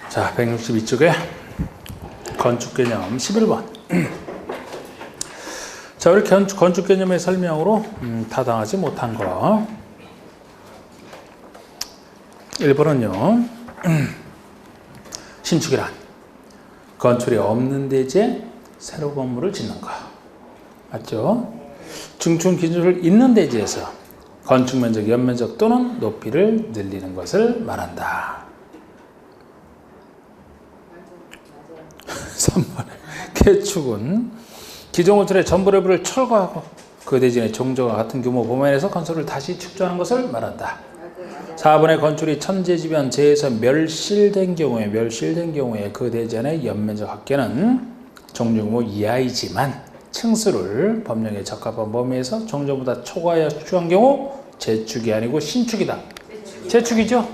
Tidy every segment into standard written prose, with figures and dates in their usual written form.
자, 162쪽에 건축개념 11번. 자, 우리 건축개념의 설명으로 타당하지 못한 거. 1번은요. 신축이란 건축이 없는 대지에 새로 건물을 짓는 거. 맞죠? 중축 기준을 있는 대지에서 건축 면적, 연면적 또는 높이를 늘리는 것을 말한다. 3번에 개축은 기존 건축의 전부 내부를 철거하고 그 대지의 종조와 같은 규모 범위에서 건설을 다시 축조하는 것을 말한다. 4번의 건축이 천재지변 재해서 멸실된 경우에 그 대지의 연면적 합계는 종조 규모 이하이지만 층수를 법령에 적합한 범위에서 종조보다 초과하여 축조한 경우 재축이 아니고 신축이다. 재축이죠.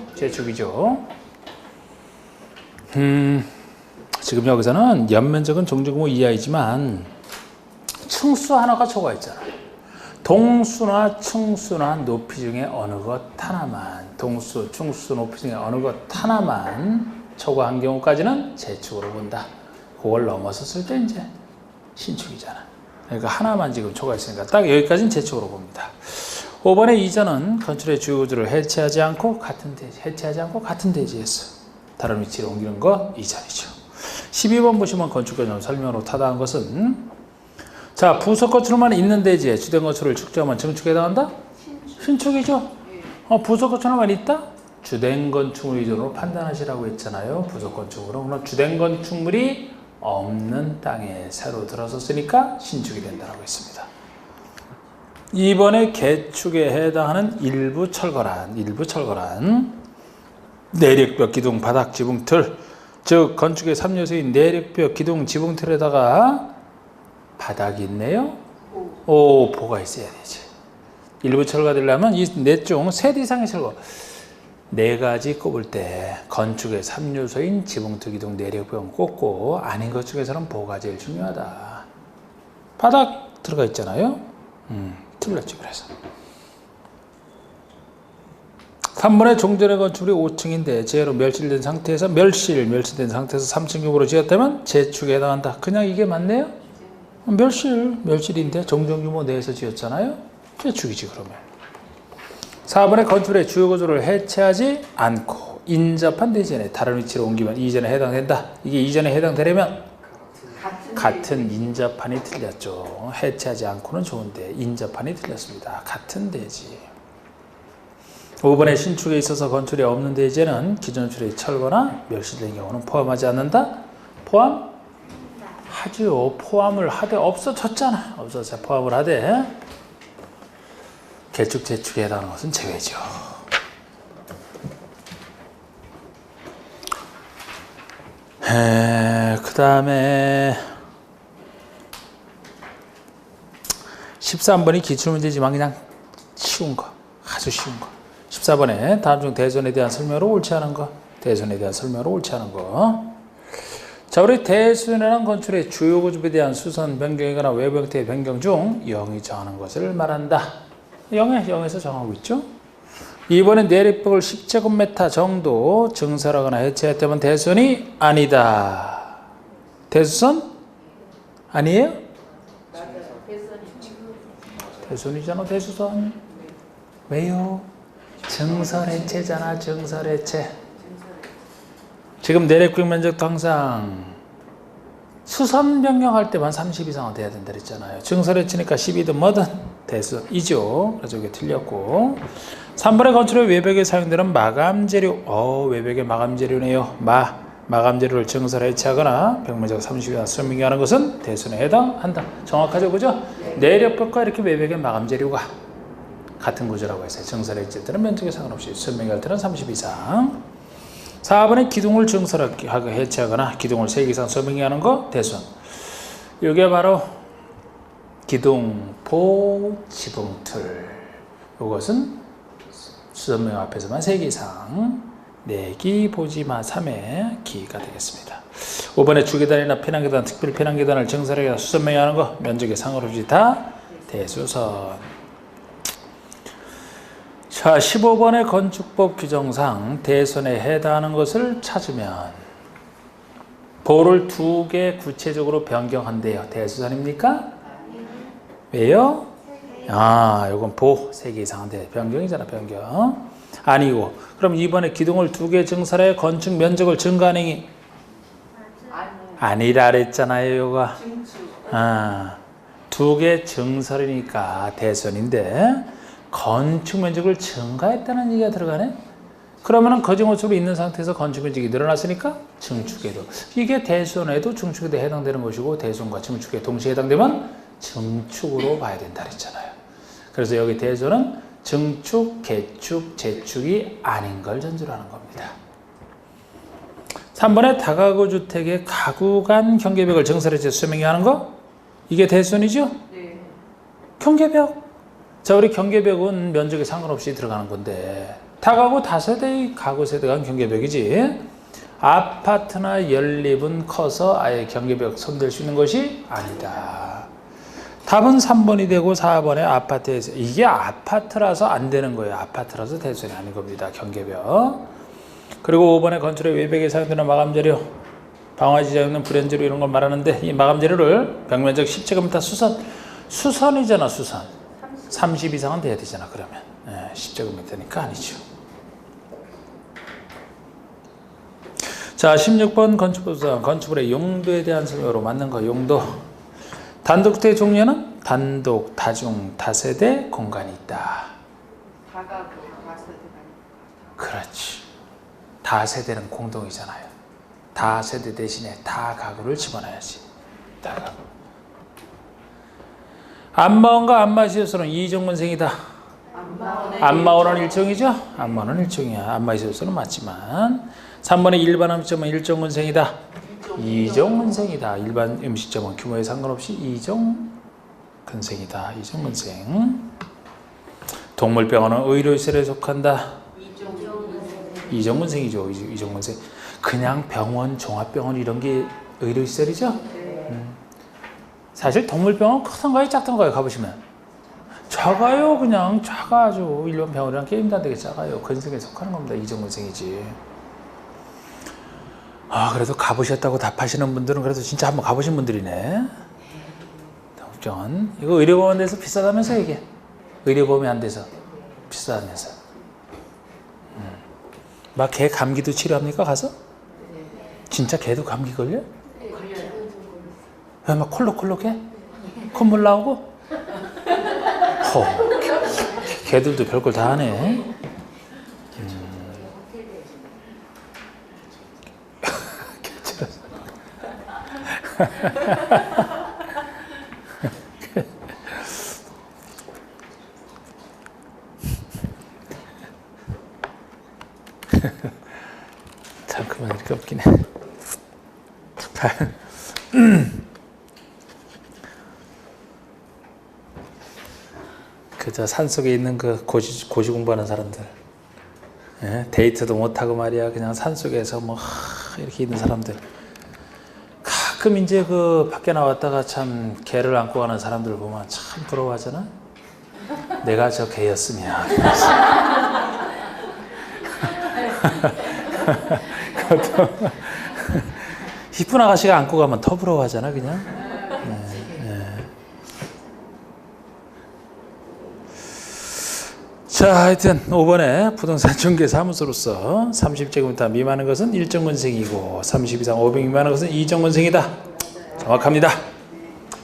지금 여기서는 연면적은 종조 규모 이하이지만 층수 하나가 초과했잖아. 동수나 층수나 높이 중에 어느 것 하나만, 동수, 층수, 높이 중에 어느 것 하나만 초과한 경우까지는 재축으로 본다. 그걸 넘어섰을 때 이제 신축이잖아. 그러니까 하나만 지금 초과했으니까 딱 여기까지는 재축으로 봅니다. 5번의 이전은 건축의 주요 구조를 해체하지 않고 같은 대지에서 다른 위치로 옮기는 거 이전이죠. 12번 보시면 건축개념 설명으로 타당한 것은 자, 부속 건축만 있는 대지에 주된 건축을 축조하면 증축에 해당한다? 신축이죠. 부속 건축만 있다? 주된 건축물 위주로 판단하시라고 했잖아요. 부속 건축으로. 그럼 주된 건축물이 없는 땅에 새로 들어섰으니까 신축이 된다고 했습니다. 2번에 개축에 해당하는 일부 철거란 내력벽, 기둥, 바닥, 지붕, 틀, 즉 건축의 3요소인 내력벽, 기둥, 지붕, 틀에다가 바닥이 있네요. 보가 있어야 되지. 일부 철거되려면 이 넷 중 셋 이상의 철거. 네 가지 꼽을 때 건축의 3요소인 지붕, 틀, 기둥, 내력벽은 꼽고 아닌 것 중에서는 보가 제일 중요하다. 바닥 들어가 있잖아요. 틀렸지 그래서. 3번의 종전의 건축물이 5층인데 재해로 멸실된 상태에서 멸실된 상태에서 3층 규모로 지었다면 재축에 해당한다. 그냥 이게 맞네요? 멸실인데 정전 규모 내에서 지었잖아요. 재축이지 그러면. 4번의 건축물의 주요 구조를 해체하지 않고 인접한 대지에 다른 위치로 옮기면 이전에 해당된다. 이게 이전에 해당되려면 같은 인접한이 틀렸죠. 해체하지 않고는 좋은데 인접한이 틀렸습니다. 같은 대지. 5번의 신축에 있어서 건축이 없는 대지에는 기존 건축이 철거나 멸실된 경우는 포함하지 않는다. 하지요. 포함을 하되 없어졌잖아. 포함을 하되 개축, 재축에 해당하는 것은 제외죠. 그 다음에 13번이 기출문제지만 그냥 쉬운 거, 아주 쉬운 거. 14번에 다음 중 대손에 대한 설명으로 옳지 않은 거. 자, 우리 대수연이라는 건축의 주요 구조에 대한 수선 변경이거나 외부 형태의 변경 중 0이 정하는 것을 말한다. 0에서 정하고 있죠. 2번에 내력벽을 10제곱미터 정도 증설하거나 해체했다면 대수선이 아니다. 대수선? 아니에요? 대수선이잖아. 대수선. 왜요? 증설해체잖아. 증설해체. 지금 내력벽 면적도 항상 수선 변경할 때만 30 이상은 돼야 된다 그랬잖아요. 증설해치니까 10이든 뭐든 대수이죠. 그래서 이게 틀렸고. 3번의 건축의 외벽에 사용되는 마감 재료. 외벽의 마감 재료네요. 마감 재료를 증설해체하거나 벽면적 30 이상 수선 변경하는 것은 대수에 해당한다. 정확하죠, 그죠? 내력벽과 이렇게 외벽의 마감 재료가 같은 구조라고 했어요. 증설해체 때는 면적에 상관없이 수선 변경할 때는 30 이상. 4번에 기둥을 증설하고 해체하거나 기둥을 3개 이상 소명하는 거 대손. 이게 바로 기둥, 지붕틀. 이것은 수선명 앞에서만 3개 이상, 4기, 보지마 3의 기가 되겠습니다. 5번에 주계단이나 피난계단, 특별 피난계단을 증설하거나 수선명하는 거 면적에 상관없이 다 대수선. 자, 자, 15번의 건축법 규정상 대손에 해당하는 것을 찾으면 보를 2개 구체적으로 변경한대요. 대수선입니까? 왜요? 아, 요건 보 3개 이상한데 변경이잖아, 변경. 아니고, 그럼 이번에 기둥을 2개 증설해 건축 면적을 증가하는 행위 아니라 그랬잖아요, 요가. 아, 2개 증설이니까 대손인데 건축 면적을 증가했다는 얘기가 들어가네. 그러면은 거짓모습으로 있는 상태에서 건축 면적이 늘어났으니까 증축에도, 이게 대손에도 증축에도 해당되는 것이고 대손과 증축에 동시에 해당되면 증축으로 봐야 된다 그랬잖아요. 그래서 여기 대손은 증축, 개축, 재축이 아닌 걸 전제로 하는 겁니다. 3번에 다가구 주택의 가구 간 경계벽을 증설해서 수명이 하는 거, 이게 대손이죠? 네. 경계벽. 자, 우리 경계벽은 면적에 상관없이 들어가는 건데 다가구 다세대의 가구 세대 간 경계벽이지, 아파트나 연립은 커서 아예 경계벽 손댈 수 있는 것이 아니다. 답은 3번이 되고 4번에 아파트에서, 이게 아파트라서 안 되는 거예요. 아파트라서 대손이 아닌 겁니다. 경계벽. 그리고 5번에 건축의 외벽에 사용되는 마감재료, 방화지에 있는 불연재료 이런 걸 말하는데, 이 마감재료를 벽면적 10제곱미터 수선이잖아, 수선. 30 이상은 돼야 되잖아, 그러면. 10제곱미터니까 아니죠. 자, 16번 건축법상 건축물의 용도에 대한 설명으로 맞는 거, 용도. 단독주택의 종류는 단독, 다중, 다세대 공간이 있다. 다가구, 다세대가. 그렇지. 다세대는 공동이잖아요. 다세대 대신에 다가구를 집어넣어야지. 다가구. 안마원과 안마시설은 이종문생이다. 안마원은 일종이죠? 안마원은 일종이야. 안마시설은 맞지만 3번의 일반 음식점은 일종문생이다. 이종문생이다. 일반 음식점은 규모에 상관없이 이종근생이다. 이종근생. 동물병원은 의료시설에 속한다. 이종근생이죠. 이종근생. 그냥 병원, 종합병원 이런 게 의료시설이죠? 사실 동물병원 크던가요, 작던가요? 가보시면 작아요. 그냥 작아죠. 일반 병원이랑 게임도 안 되게 작아요. 근생에 속하는 겁니다. 이종근생이지. 아, 그래도 가보셨다고 답하시는 분들은 그래도 진짜 한번 가보신 분들이네. 동물병원. 이거 의료보험에 대해서 비싸다면서 이게. 의료보험이 안 돼서 비싸다면서. 막 개 감기도 치료합니까, 가서? 진짜 개도 감기 걸려? 왜 막 콜록콜록해? 콧물 나오고? 개들도 별걸 다 하네. 참 그만 이렇게 없긴 해. 그저 산속에 있는 그 고시 공부하는 사람들, 예? 데이트도 못하고 말이야. 그냥 산속에서 뭐 이렇게 있는 사람들, 가끔 이제 그 밖에 나왔다가 참 개를 안고 가는 사람들 보면 참 부러워하잖아. 내가 저 개였으면. 이쁜 아가씨가 안고 가면 더 부러워하잖아, 그냥. 자, 하여튼 5번에 부동산 중개사무소로서 30제곱미터 미만한 것은 일정근생이고 30 이상 500 미만한 것은 이정근생이다. 정확합니다.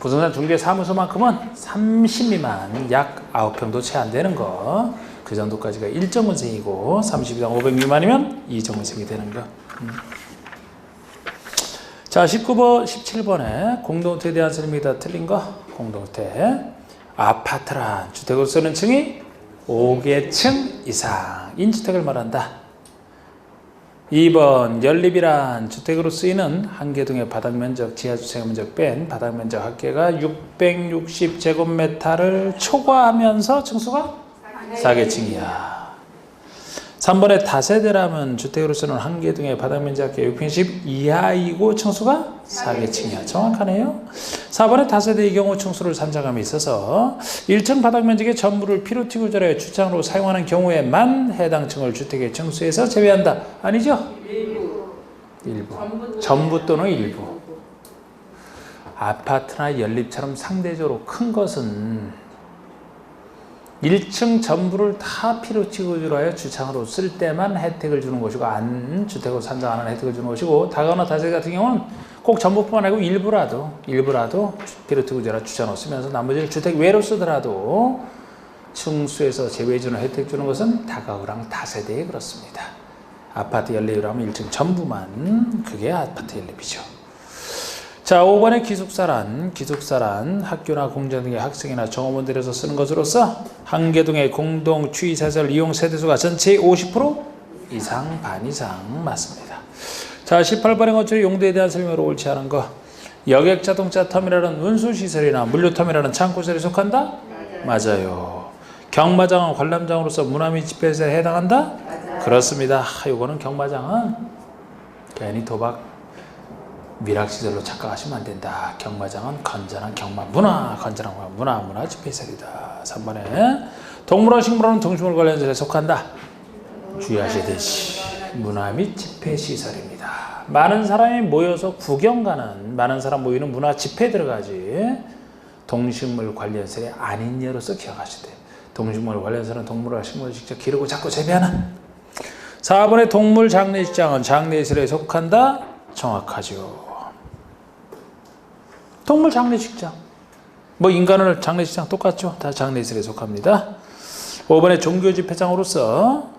부동산 중개사무소만큼은 30 미만 약 9평도 채 안 되는 거, 그 정도까지가 일정근생이고 30 이상 500 미만이면 이정근생이 되는 거. 자, 19번, 17번에 공동주택에 대한 설명이다. 틀린 거. 공동주택. 아파트란 주택으로 쓰는 층이 5개층 이상 인주택을 말한다. 2번 연립이란 주택으로 쓰이는 한 개 동의 바닥 면적, 지하 주택 면적 뺀 바닥 면적 합계가 660제곱미터를 초과하면서 층수가 4개층이야. 3번에 다세대라면 주택으로 쓰는 한 개 동의 바닥 면적 합계 660 이하이고 층수가 4개층이야. 정확하네요. 4번에 다세대의 경우 층수를 산정함에 있어서 1층 바닥 면적의 전부를 피로티 구조라의 주장으로 사용하는 경우에만 해당 층을 주택의 층수에서 제외한다. 아니죠? 일부. 전부 또는 일부. 아파트나 연립처럼 상대적으로 큰 것은 1층 전부를 다 피로티 구조로 하여 주창으로 쓸 때만 혜택을 주는 것이고 안 주택으로 산정하는 혜택을 주는 것이고 다가나 다세대 같은 경우는 꼭 전부뿐만 아니고 일부라도 피로티 구조라 주창으로 쓰면서 나머지를 주택 외로 쓰더라도 층수에서 제외해주는 혜택 주는 것은 다가구랑 다세대에 그렇습니다. 아파트 연립이라고 하면 1층 전부만 그게 아파트 연립이죠. 자, 5번의 기숙사란 학교나 공장 등의 학생이나 정원들에서 쓰는 것으로서 한 개동의 공동 취사시설 이용 세대수가 전체의 50% 이상 반 이상 맞습니다. 자, 18번의 건축의 용도에 대한 설명으로 옳지 않은 거. 여객 자동차 터미널은 운수시설이나 물류터미널은 창고시설에 속한다? 맞아요. 경마장은 관람장으로서 문화 및 집회시설에 해당한다? 그렇습니다. 이거는 경마장은 괜히 도박 미락시설로 착각하시면 안 된다. 경마장은 건전한 경마 문화, 건전한 문화 집회시설이다. 3번에 동물원 식물원은 동식물 관련 시설에 속한다. 주의하셔야 되지. 문화 및 집회시설입니다. 많은 사람이 모여서 구경 가는 많은 사람 모이는 문화 집회에 들어가지 동식물 관련 시설이 아닌 예로서 기억하셔야 돼요. 동식물 관련 시설은 동물과 식물을 직접 기르고 잡고 재배하는. 4번의 동물 장례식장은 장례시설에 속한다. 정확하죠. 동물 장례식장. 뭐 인간을 장례식장 똑같죠. 다 장례시설에 속합니다. 5번의 종교집회장으로서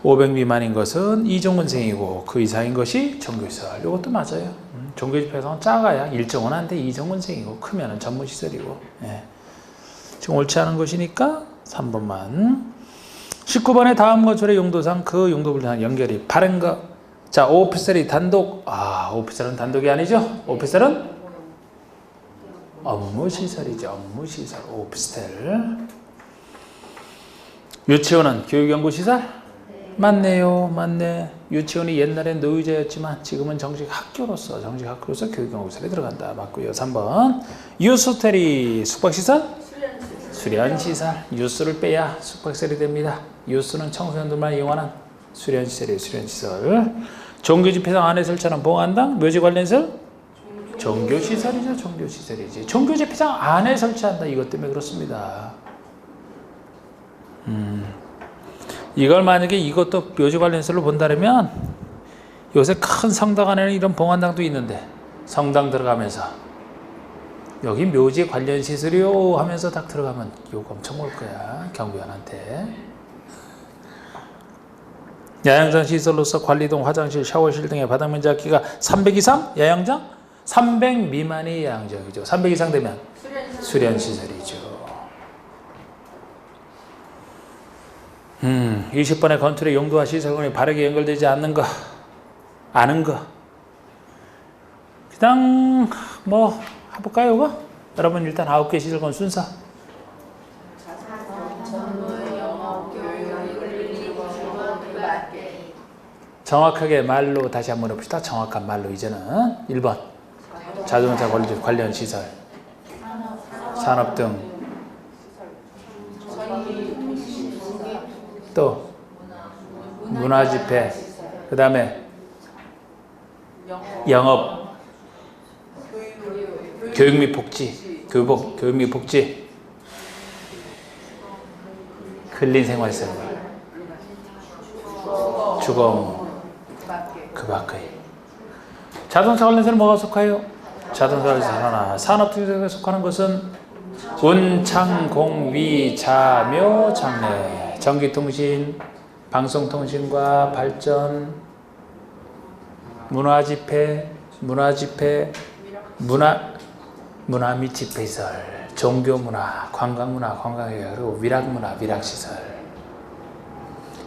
500 미만인 것은 이종근생이고 그 이상인 것이 종교시설. 이것도 맞아요. 종교집회장은 작아야 1정은 한데 이종근생이고 크면은 전문시설이고. 예. 지금 옳지 않은 것이니까 3번만. 19번의 다음 건축의 용도상 그 용도분량 연결이 바른 것. 자, 오피스텔이 단독. 오피스텔은 단독이 아니죠. 오피스텔은 업무시설이죠. 업무시설. 오피스텔. 유치원은 교육연구시설? 맞네요. 맞네. 유치원이 옛날엔 노유자였지만 지금은 정식 학교로서 교육연구시설에 들어간다. 맞고요. 3번. 유스호텔이 숙박시설? 수련시설. 유스를 빼야 숙박시설이 됩니다. 유스는 청소년들만 이용하는 수련시설이에요. 수련시설. 종교집회장 안에 설치하는 봉안당, 묘지 관련시설? 종교시설이죠. 종교시설이지. 종교집회장 안에 설치한다. 이것 때문에 그렇습니다. 이걸 만약에 이것도 묘지 관련시설로 본다면 요새 큰 성당 안에는 이런 봉안당도 있는데 성당 들어가면서 여기 묘지 관련 시설이요 하면서 딱 들어가면 욕 엄청 올 거야. 경비원한테. 야영장 시설로서 관리동, 화장실, 샤워실 등의 바닥 면적 기가 300 이상? 야영장? 300 미만이 야영장이죠. 300 이상 되면 수련시설이죠. 20번의 건축의 용도와 시설군이 바르게 연결되지 않는 거, 아는 거. 그냥 뭐 해볼까요, 이거? 여러분 일단 9개 시설군 순서. 정확하게 말로 다시 한번 해봅시다. 정확한 말로 이제는 1번 자동차 관련 시설, 산업 등, 또 문화집회, 그 다음에 영업, 교육 및 복지, 교육 및 복지, 근린생활시설, 주거, 그 밖의. 자동차 관련해서는 뭐가 속해요? 자동차 관련해서 하나. 산업 등에 속하는 것은 운창, 공위, 자묘, 장래, 전기통신, 방송통신과 발전, 문화집회, 문화 및 집회시설, 종교문화, 관광문화, 관광회, 그리고 위락문화, 위락시설.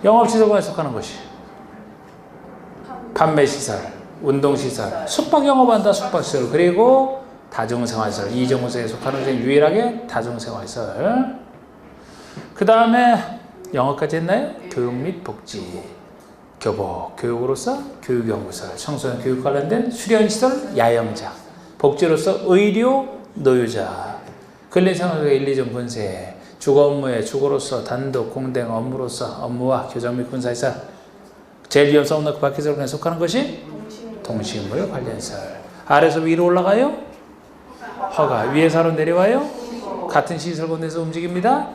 영업시설에 속하는 것이 판매시설, 운동시설, 숙박영업한다. 숙박시설, 그리고 다중생활시설. 이정무세에 속하는 것은 유일하게 다중생활시설. 그 다음에 영어까지 했나요? 교육 및 복지, 교복, 교육으로서 교육연구시설, 청소년 교육 관련된 수련시설, 야영장. 복지로서 의료, 노유자, 근린생활의 1, 2종 군세, 주거 업무의 주거로서 단독, 공동 업무로서 업무와 교정 및 군사이사, 제일 위험성 없는 그 밖에서 속하는 것이 동식물 관련설. 아래서 위로 올라가요? 허가. 위에서 아래로 내려와요? 같은 시설권 내에서 움직입니다.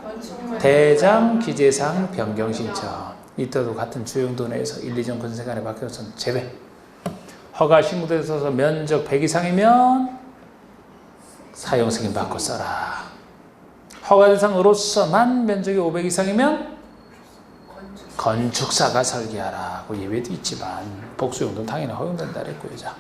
대장 기재사항 변경 신청. 이때도 같은 주용도 내에서 1, 2종 군세간의 밖에서는 제외. 허가 신고대에 있어서 면적 100 이상이면 사용 승인 받고 써라. 허가 대상으로서만 면적이 500 이상이면 건축사가 설계하라고 예외도 있지만 복수용도는 당연히 허용된다 그랬고요. 자.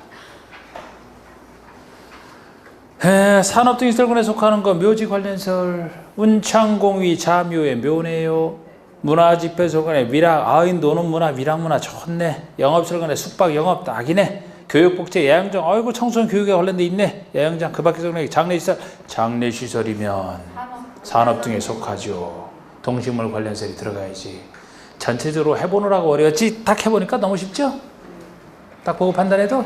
산업 등 시설군에 속하는 거 묘지 관련설, 운창공위 자묘의 묘네요. 문화집회소관의 위락, 노는 문화, 위락 문화 좋네. 영업시설관의 숙박 영업 딱이네. 교육복지 야영장, 아이고 청소년 교육에 관련돼 있네. 야영장 그 밖에서 장례시설, 장례시설이면 산업 등에 속하죠. 동식물 관련설이 들어가야지. 전체적으로 해보느라고 어려웠지 딱 해보니까 너무 쉽죠? 딱 보고 판단해도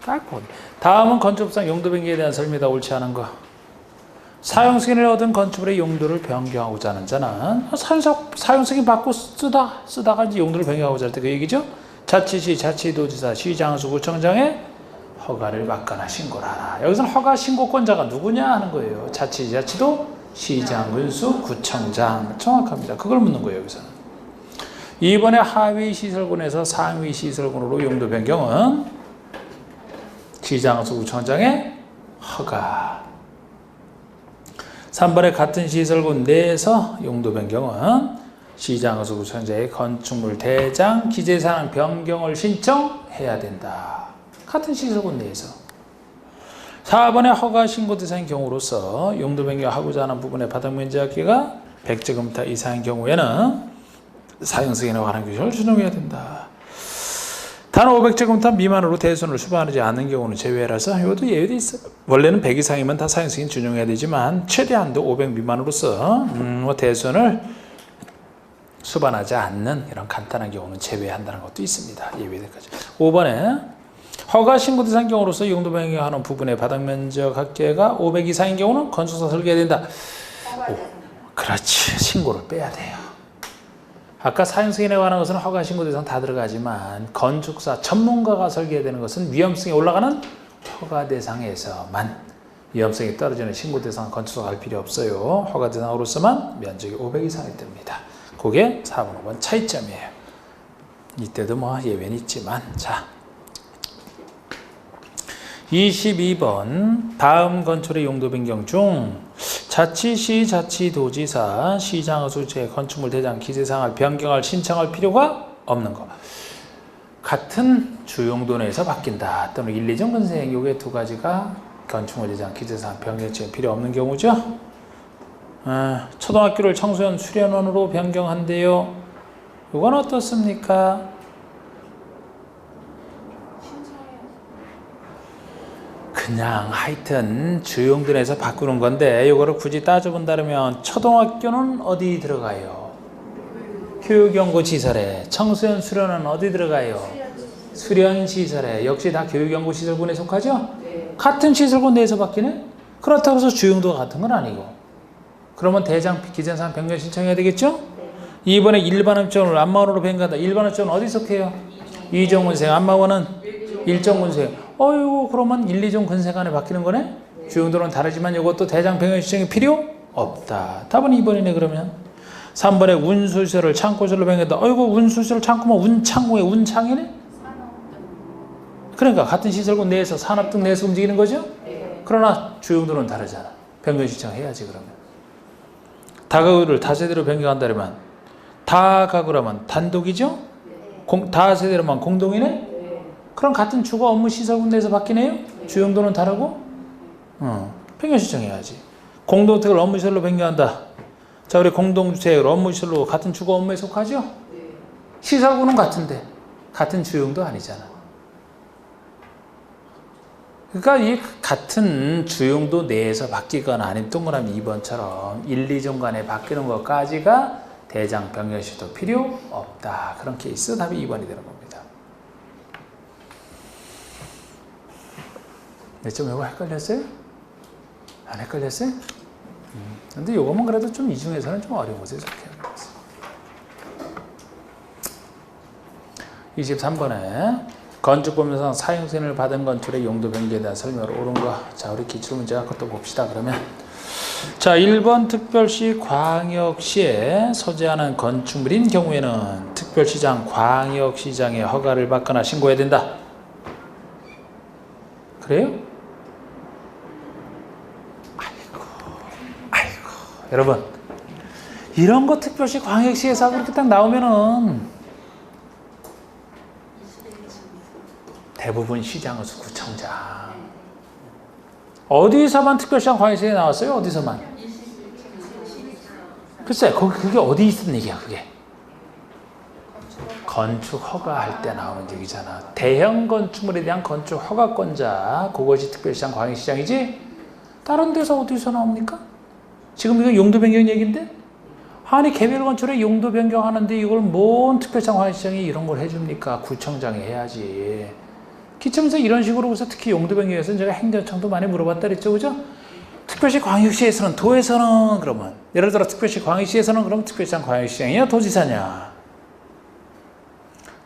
딱 보니. 다음은 건축상 용도 변경에 대한 설명이다. 옳지 않은 거. 사용 승인을 얻은 건축물의 용도를 변경하고자 하는 자는 사용 승인 받고 쓰다가 이제 용도를 변경하고자 할 때 그 얘기죠. 자치시, 자치도지사, 시장수, 구청장에 허가를 받거나 신고를 하라. 여기서는 허가 신고권자가 누구냐 하는 거예요. 자치시, 자치도, 시장, 군수, 구청장. 정확합니다. 그걸 묻는 거예요. 여기서는. 이번에 하위 시설군에서 상위 시설군으로 용도 변경은 시장수, 구청장의 허가. 3번에 같은 시설군 내에서 용도 변경은 시장수, 구청장의 건축물 대장 기재사항 변경을 신청해야 된다. 같은 시설군 내에서. 4번에 허가 신고 대상인 경우로서 용도 변경하고자 하는 부분의 바닥 면적 합계가 100제곱미터 이상인 경우에는 사용 승인에 관한 규정을 준용해야 된다. 단 500제곱미터 미만으로 대손을 수반하지 않는 경우는 제외라서 이것도 예외도 있어요. 원래는 100 이상이면 다 사용 승인 준용해야 되지만 최대한도 500 미만으로서 대손을 수반하지 않는 이런 간단한 경우는 제외한다는 것도 있습니다. 예외까지. 5번에 허가 신고 대상 경우로서 용도 변경하는 부분의 바닥 면적 합계가 500 이상인 경우는 건축사 설계해야 된다. 그렇지. 신고를 빼야 돼요. 아까 사용 승인에 관한 것은 허가 신고 대상 다 들어가지만 건축사 전문가가 설계해야 되는 것은 위험성이 올라가는 허가 대상에서만 위험성이 떨어지는 신고 대상 건축사가 할 필요 없어요. 허가 대상으로서만 면적이 500 이상이 됩니다. 그게 4번, 5번 차이점이에요. 이때도 뭐 예외는 있지만. 자, 22번 다음 건축의 용도 변경 중 자치시, 자치도지사, 시장의수제 건축물 대장 기재사항을 변경할 신청할 필요가 없는 거. 같은 주용도 내에서 바뀐다. 또는 1, 2종 건생 요게 두 가지가 건축물 대장 기재사항 변경 필요 없는 경우죠. 초등학교를 청소년 수련원으로 변경한대요. 이건 어떻습니까? 그냥 하여튼 주용도 내에서 바꾸는 건데 이거를 굳이 따져본다면 초등학교는 어디 들어가요? 교육연구시설에. 청소년 수련은 어디 들어가요? 수련시설에. 역시 다 교육연구시설군에 속하죠? 같은 시설군 내에서 바뀌네? 그렇다고 해서 주용도가 같은 건 아니고. 그러면 대장 기재사항 변경 신청해야 되겠죠? 이번에 일반업종을 안마원으로 변경한다. 일반업종은 어디 속해요? 2종 군생. 안마원은 1종 군생. 어이구, 그러면 1, 2종 군생간에 바뀌는 거네? 주용도는 다르지만 이것도 대장 변경 신청이 필요 없다. 답은 2번이네. 그러면 3번에 운수시설을 창고시설로 변경한다. 어이구, 운수시설 창고면 운창고에 운창이네? 그러니까 같은 시설군 내에서 산업 등 내에서 움직이는 거죠? 그러나 주용도는 다르잖아. 변경 신청해야지. 그러면 다가구를 다세대로 변경한다면 다가구라면 단독이죠? 다세대로만 공동이네? 그럼 같은 주거 업무 시설군 내에서 바뀌네요? 주용도는 다르고? 변경 신청해야지. 공동주택을 업무시설로 변경한다. 자, 우리 공동주택을 업무시설로 같은 주거 업무에 속하죠? 시설군은 같은데 같은 주용도 아니잖아. 그러니까 이 같은 주용도 내에서 바뀌거나 아니면 동그라미 2번처럼 1, 2종 간에 바뀌는 것까지가 대장 변경 시도 필요 없다. 그런 케이스 답이 2번이 되는 겁니다. 좀 이거 헷갈렸어요? 안 헷갈렸어요? 근데 요거만 그래도 좀 이 중에서는 좀 어려운 거죠. 이렇게. 23번에 건축법령상 사용승인을 받은 건축의 용도 변경에 대한 설명을 옳은 거. 자, 우리 기출문제 갖고 또 봅시다. 그러면 자, 1번 특별시 광역시에 소재하는 건축물인 경우에는 특별시장, 광역시장의 허가를 받거나 신고해야 된다. 그래요? 아이고, 여러분, 이런 거 특별시, 광역시에서 그렇게 딱 나오면은 대부분 시장에서 구청장. 어디서만 특별시장, 광역시에 나왔어요? 어디서만? 글쎄, 그게 어디 있는 얘기야, 그게? 건축 허가할 때 나오는 얘기잖아. 대형 건축물에 대한 건축 허가권자, 그것이 특별시장, 광역시장이지? 다른 데서 어디서 나옵니까? 지금 이거 용도 변경 얘기인데? 아니, 개별 건축에 용도 변경하는데 이걸 뭔 특별시장, 광역시장이 이런 걸 해줍니까? 구청장이 해야지. 기청에서 이런 식으로 해서 특히 용도 변경에서는 제가 행정청도 많이 물어봤다 그랬죠, 그죠? 특별시 광역시에서는, 도에서는 그러면 예를 들어 특별시 광역시에서는 그럼 특별시장, 광역시장이냐, 도지사냐?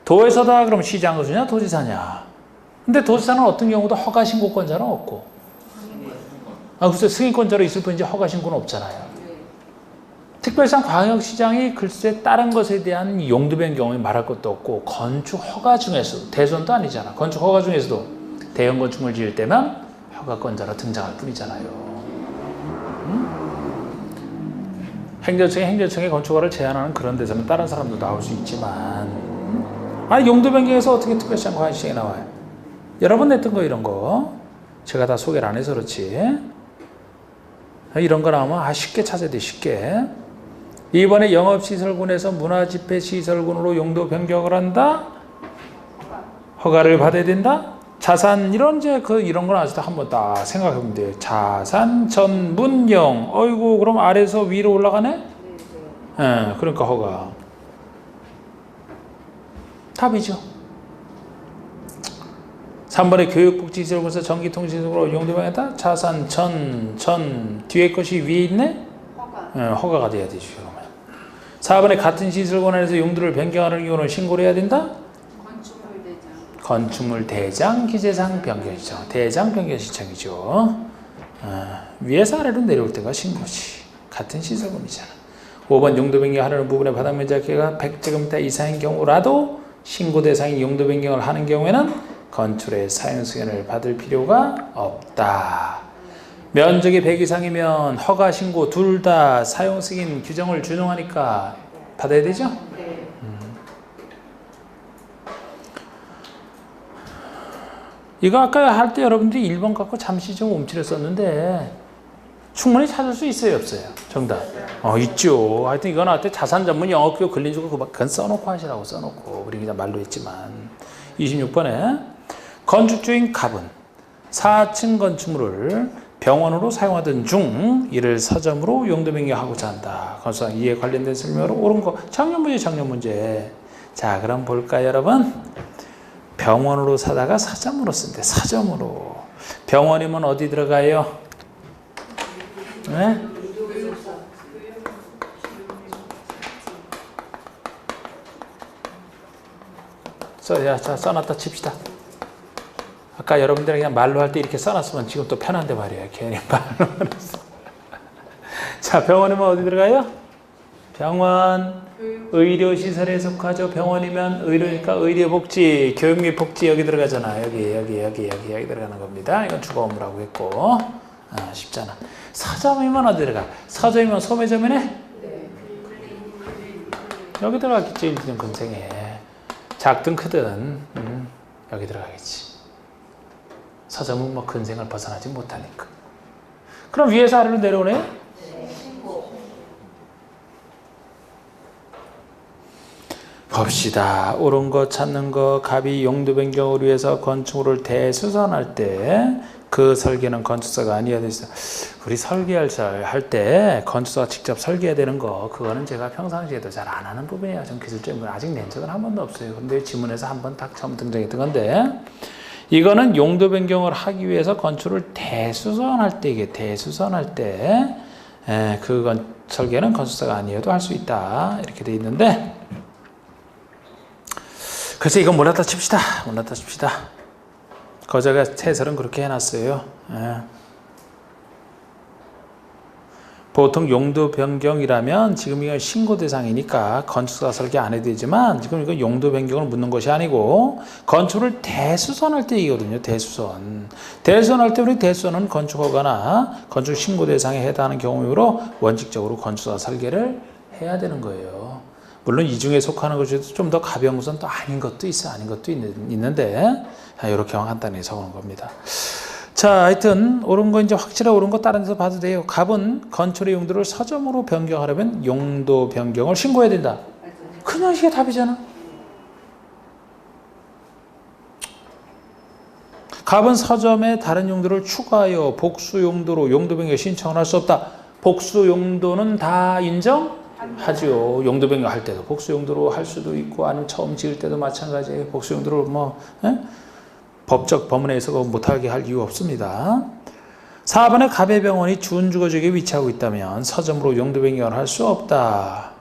도에서다 그럼 시장 거주냐, 도지사냐? 근데 도지사는 어떤 경우도 허가 신고권자는 없고, 글쎄 승인권자로 있을 뿐이지 허가 신고는 없잖아요. 특별시장, 광역시장이 글쎄 다른 것에 대한 용도 변경이 말할 것도 없고, 건축 허가 중에서 대선도 아니잖아. 건축 허가 중에서도 대형 건축물 지을 때만 허가권자로 등장할 뿐이잖아요. 행정청에 건축허가를 제한하는 그런 데서는 다른 사람도 나올 수 있지만, 용도 변경에서 어떻게 특별시장, 광역시장이 나와요? 여러 번 냈던 거 이런 거 제가 다 소개를 안 해서 그렇지. 이런 거 나오면 쉽게 찾아야 돼, 쉽게. 이번에 영업시설군에서 문화집회시설군으로 용도 변경을 한다? 허가를 받아야 된다? 자산, 이런 이런 거 나왔을 때 한번 딱 생각해 보면 돼요. 자산 전문용. 어이구, 그럼 아래에서 위로 올라가네? 네, 그러니까 허가. 답이죠. 3번에 교육복지시설군에서 전기통신으로 용도 변경했다? 자산 뒤에 것이 위에 있네? 허가가 돼야 되죠. 그러면. 4번에 같은 시설군 안에서 용도를 변경하는 경우는 신고를 해야 된다? 건축물 대장 기재상 변경 신청. 대장 변경 신청이죠. 위에서 아래로 내려올 때가 신고지. 같은 시설군이잖아. 5번 용도 변경하려는 부분의 바닥 면적가 100제곱미터 이상인 경우라도 신고 대상이 용도 변경을 하는 경우에는 건축의 사용 승인을 받을 필요가 없다. 면적이 100 이상이면 허가 신고 둘 다 사용 승인 규정을 준용하니까 받아야 되죠? 이거 아까 할 때 여러분들이 1번 갖고 잠시 좀 움츠렸었는데 충분히 찾을 수 있어요, 없어요? 정답. 있죠. 하여튼 이거 나올 때 자산 전문 영업규 근린주거 그건 써놓고 하시라고 써놓고 우리 그냥 말로 했지만. 26번에 건축주인 갑은 4층 건축물을 병원으로 사용하던 중 이를 서점으로 용도 변경하고자 한다. 건축상 이에 관련된 설명으로 옳은 거. 작년 문제. 자, 그럼 볼까요, 여러분? 병원으로 사다가 서점으로 쓴대. 서점으로. 병원이면 어디 들어가요? 네? 자, 써놨다 칩시다. 아까 여러분들이 그냥 말로 할 때 이렇게 써놨으면 지금 또 편한데 말이에요. 괜히 말로 했어. 자, 병원이면 어디 들어가요? 병원, 의료시설에 속하죠. 병원이면 의료니까 의료복지, 교육 및 복지 여기 들어가잖아. 여기 들어가는 겁니다. 이건 주거 업무라고 했고. 쉽잖아. 서점이면 어디 들어가? 서점이면 소매점이네? 여기 들어가겠지. 일등 금생에. 작든 크든 여기 들어가겠지. 서점은 뭐 근생을 벗어나지 못하니까. 그럼 위에서 아래로 내려오네? 봅시다. 옳은 거 찾는 거. 갑이 용도 변경을 위해서 건축물을 대수선할 때 그 설계는 건축사가 아니어야 되죠. 우리 설계할 때 건축사가 직접 설계해야 되는 거, 그거는 제가 평상시에도 잘 안 하는 부분이에요. 전 기술적인 건 아직 낸 적은 한 번도 없어요. 근데 지문에서 한 번 딱 처음 등장했던 건데, 이거는 용도 변경을 하기 위해서 건축을 대수선할 때, 이게 대수선할 때, 설계는 건축사가 아니어도 할 수 있다. 이렇게 돼 있는데, 글쎄 이건 몰랐다 칩시다. 거저가 해설은 그렇게 해놨어요. 보통 용도 변경이라면 지금 이건 신고 대상이니까 건축사 설계 안 해도 되지만 지금 이거 용도 변경을 묻는 것이 아니고 건축을 대수선할 때 이거든요. 대수선할 때 우리 대수선은 건축허가나 건축 신고 대상에 해당하는 경우이므로 원칙적으로 건축사 설계를 해야 되는 거예요. 물론 이 중에 속하는 것이 좀 더 가벼운 것은 또 아닌 것도 있는데 이렇게만 간단히 적어놓은 겁니다. 자, 하여튼 옳은 거 이제 확실히 옳은 거 다른 데서 봐도 돼요. 갑은 건축의 용도를 서점으로 변경하려면 용도 변경을 신고해야 된다. 그냥 이게 답이잖아. 갑은 서점에 다른 용도를 추가하여 복수 용도로 용도 변경 신청을 할 수 없다. 복수 용도는 다 인정하죠. 용도 변경 할 때도 복수 용도로 할 수도 있고 아니면 처음 지을 때도 마찬가지예요. 복수 용도로 법적 법문에서 못하게 할 이유 없습니다. 4번에 갑의 병원이 준주거 지역에 위치하고 있다면 서점으로 용도 변경을 할 수 없다.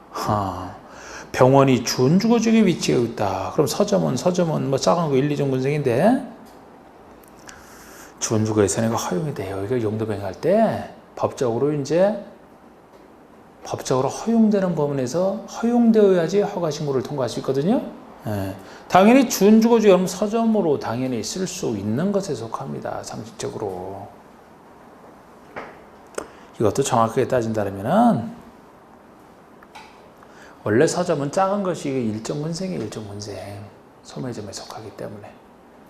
병원이 준주거 지역에 위치하고 있다. 그럼 서점은 뭐 작은 거 1, 2종 군생인데 준주거에서는 이거 허용이 돼요. 이거 용도 변경할 때 법적으로 허용되는 법원에서 허용되어야지 허가 신고를 통과할 수 있거든요. 당연히 준주거지 여러분 서점으로 당연히 쓸 수 있는 것에 속합니다. 상식적으로. 이것도 정확하게 따진다면은 원래 서점은 작은 것이 일정군생이에요. 일정군생. 소매점에 속하기 때문에.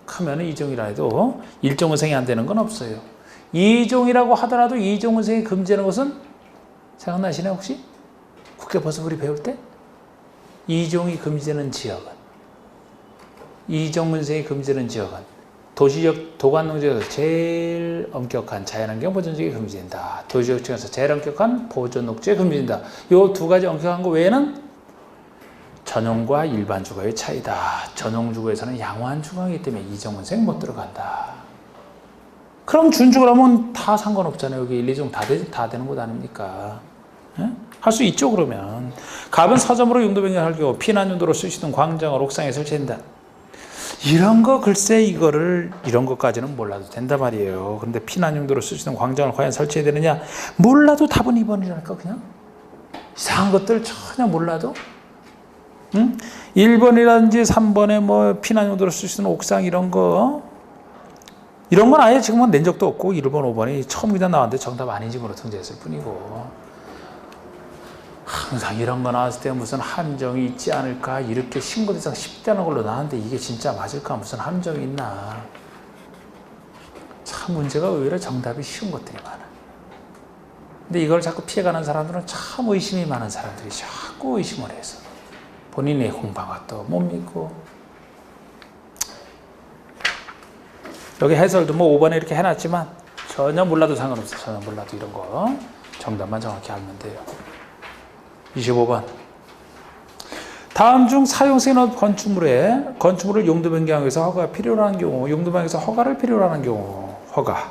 크면은 2종이라 해도 일정군생이 안 되는 건 없어요. 2종이라고 하더라도 2종군생이 금지하는 것은 생각나시나요 혹시? 국회 버스부리 배울 때? 2종이 금지되는 지역은 이종문생이 금지되는 지역은 도시적 도관농지에서 제일 엄격한 자연환경 보존지역이 금지된다. 도시적 중에서 제일 엄격한 보존녹지에 금지된다. 이 두 가지 엄격한 거 외에는 전용과 일반 주거의 차이다. 전용 주거에서는 양호한 주거이기 때문에 이종문생 못 들어간다. 그럼 준주거라면 다 상관없잖아요. 여기 1, 2종 다 되는 것 아닙니까? 할 수 있죠 그러면. 갑은 서점으로 용도 변경할 경우 피난 용도로 쓰시던 광장을 옥상에 설치한다. 이런 거 글쎄 이런 것까지는 몰라도 된단 말이에요. 그런데 피난 용도로 쓰시던 광장을 과연 설치해야 되느냐? 몰라도 답은 2번이랄까 그냥? 이상한 것들 전혀 몰라도? 1번이라든지 3번에 뭐 피난 용도로 쓰시던 옥상 이런 건 아예 지금은 낸 적도 없고 1번, 5번이 처음 그냥 나왔는데 정답 아닌 식으로 통제했을 뿐이고 항상 이런 거 나왔을 때 무슨 함정이 있지 않을까 이렇게 신고 대상 10대는 걸로 나왔는데 이게 진짜 맞을까 무슨 함정이 있나 참 문제가 의외로 정답이 쉬운 것들이 많아. 근데 이걸 자꾸 피해가는 사람들은 참 의심이 많은 사람들이 자꾸 의심을 해서 본인의 공방도 못 믿고 여기 해설도 뭐 5번에 이렇게 해놨지만 전혀 몰라도 상관없어요. 전혀 몰라도 이런 거 정답만 정확히 알면 돼요. 25번. 다음 중 사용승인업 건축물을 용도 변경하기 위해서 허가가 필요로 하는 경우, 용도 변경에서 허가를 필요로 하는 경우, 허가.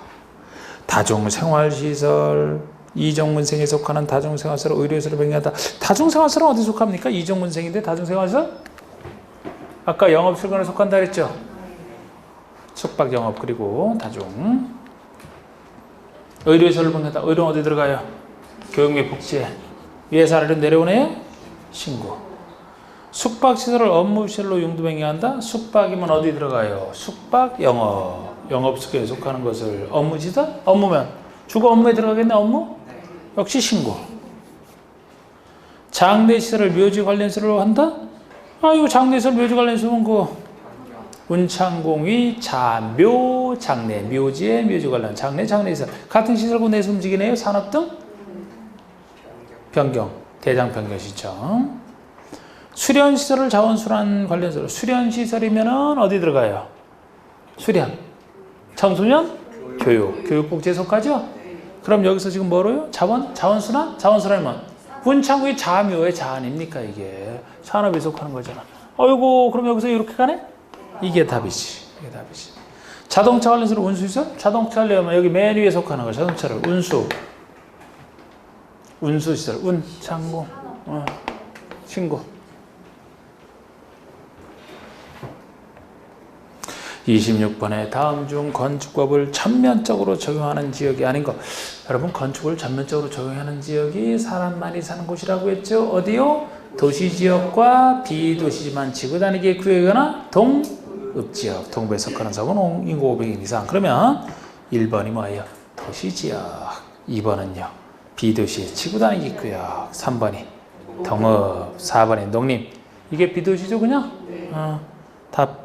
다중생활시설, 이종문생에 속하는 다중생활시설, 의료시설을 변경한다. 다중생활시설은 어디 속합니까? 이종문생인데 다중생활시설? 아까 영업실권에 속한다 그랬죠? 숙박 영업 그리고 다중. 의료시설을 변경한다. 의료는 어디 들어가요? 교육 및 복지에. 위에서 아래로 내려오네요. 신고. 숙박시설을 업무시설로 용도 변경한다. 숙박이면 어디 들어가요? 숙박 영업. 영업시설에 속하는 것을 업무시설? 업무면 주거 업무에 들어가겠네. 업무? 역시 신고. 장례시설을 묘지 관련시설로 한다? 이거 장례시설 묘지 관련시설은 운창공위 자묘 장례 묘지에 묘지 관련 장례시설 같은 시설고 내수 움직이네요. 산업 등 변경, 대장 변경 신청. 수련시설을 자원순환 관련시설. 수련시설이면은 어디 들어가요? 수련. 청소년? 교육. 교육복지에 속하죠? 그럼 여기서 지금 뭐로요? 자원순환? 자원순환이면 문창구의 자묘의 자 아닙니까 이게. 산업에 속하는 거잖아. 어이구 그럼 여기서 이렇게 가네? 이게 답이지. 자동차 관련해서 운수 있어? 자동차를 하면 여기 맨 위에 속하는 거야. 자동차를 운수 시설, 창고, 신고. 26번에 다음 중 건축법을 전면적으로 적용하는 지역이 아닌 것. 여러분 건축을 전면적으로 적용하는 지역이 사람 많이 사는 곳이라고 했죠. 어디요? 도시지역과 비도시지만 지구단위계 구역이거나 동읍지역. 동부에 속하는 섬은 인구 500인 이상. 그러면 1번이 뭐예요? 도시지역. 2번은요. 비도시 지구단위계 구역. 3번이 동읍. 4번이 농림. 이게 비도시죠 그냥? 답.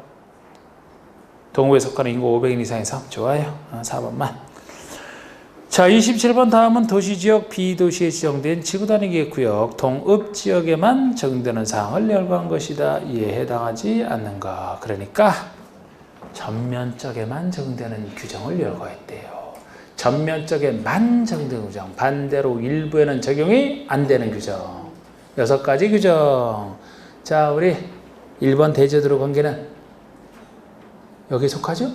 동부에 속하는 인구 500인 이상의 섬. 좋아요. 4번만. 자, 27번 다음은 도시지역, 비도시에 지정된 지구단위계 구역, 동읍지역에만 적용되는 사항을 열거한 것이다. 이에 해당하지 않는가. 그러니까 전면적에만 적용되는 규정을 열거했대요. 전면적에만 적용되는 규정. 반대로 일부에는 적용이 안 되는 규정. 6가지 규정. 자, 우리 1번 대제도로 관계는 여기에 속하죠?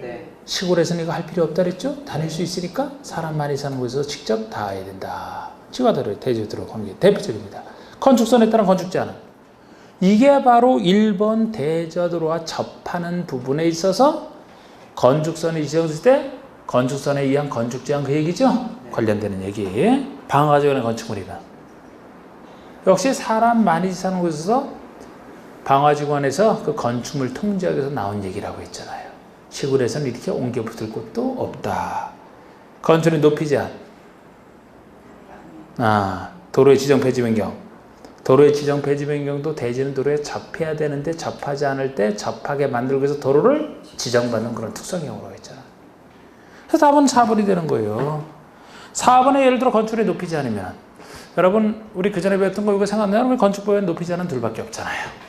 네. 시골에서는 이거 할 필요 없다 그랬죠? 다닐 수 있으니까 사람 많이 사는 곳에서 직접 다 해야 된다. 지구대로 대제도로 관계 대표적입니다. 건축선에 따른 건축 제한은 이게 바로 1번 대제도로와 접하는 부분에 있어서 건축선이 지정됐을 때 건축선에 의한 건축 제한 그 얘기죠? 네. 관련되는 얘기. 방화제한의 건축물이다. 역시 사람 많이 사는 곳에서 방화지구안에서 그 건축물 통제하기 위해서 나온 얘기라고 했잖아요. 시골에서는 이렇게 옮겨 붙을 곳도 없다. 건축의 높이 제한. 도로의 지정 폐지 변경. 도로의 지정 폐지 변경도 대지는 도로에 접해야 되는데 접하지 않을 때 접하게 만들기 위해서 도로를 지정받는 그런 특성형으로 했잖아요. 그래서 답은 4번이 되는 거예요. 4번에 예를 들어 건축의 높이 제한이면 여러분 우리 그전에 배웠던 거 이거 생각나요? 건축법에 높이 제한은 둘밖에 없잖아요.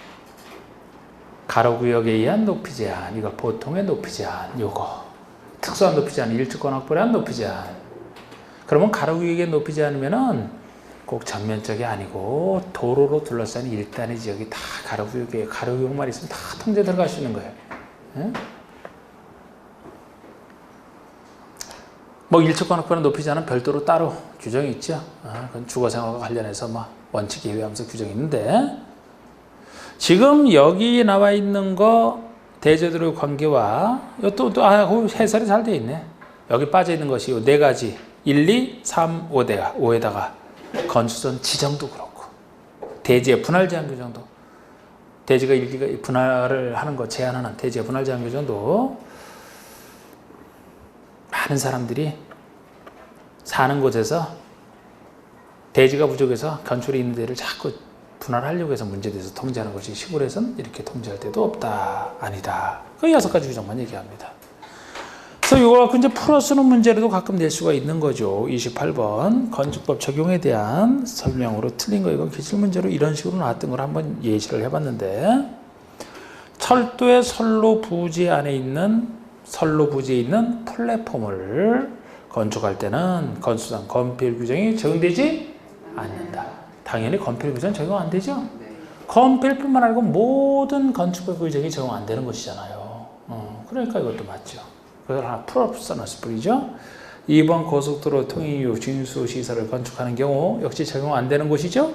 가로구역에 의한 높이 제한, 이거 보통의 높이 제한, 요거 특수한 높이 제한, 일주권 확보에 의한 높이 제한. 그러면 가로구역의 높이 제한이면은 꼭 전면적이 아니고 도로로 둘러싼 일단의 지역이 다 가로구역에 가로구역만 있으면 다 통제 들어갈 수 있는 거예요. 예? 뭐 일주권 확보는 높이 제한은 별도로 따로 규정이 있죠. 그건 주거생활과 관련해서 막 원칙에 의하면서 규정이 있는데. 지금 여기 나와 있는 거 대제도로의 관계와 해설이 잘 되어 있네. 여기 빠져 있는 것이 4가지 1, 2, 3, 5에다가 건축선 지정도 그렇고 대지의 분할 제한 규정도 대지가 일기가 분할을 하는 거 제한하는 대지의 분할 제한 규정도 많은 사람들이 사는 곳에서 대지가 부족해서 건축이 있는 데를 자꾸 분할하려고 해서 문제돼서 통제하는 것이 시골에서는 이렇게 통제할 때도 없다. 아니다. 그 6가지 규정만 얘기합니다. 그래서 이걸 갖고 이제 풀어쓰는 문제로도 가끔 낼 수가 있는 거죠. 28번 건축법 적용에 대한 설명으로 틀린 거 이거 기출문제로 이런 식으로 나왔던 걸 한번 예시를 해봤는데 철도의 선로 부지에 있는 플랫폼을 건축할 때는 건축상 건폐율 규정이 적용되지 않는다. 당연히 건폐율 규정 적용 안 되죠? 네. 건폐율뿐만 아니고 모든 건축법 규정이 적용 안 되는 것이잖아요. 그러니까 이것도 맞죠. 그걸 하나 풀어서 뿌리죠. 2번 고속도로 통행 이후 진수 시설을 건축하는 경우 역시 적용 안 되는 곳이죠.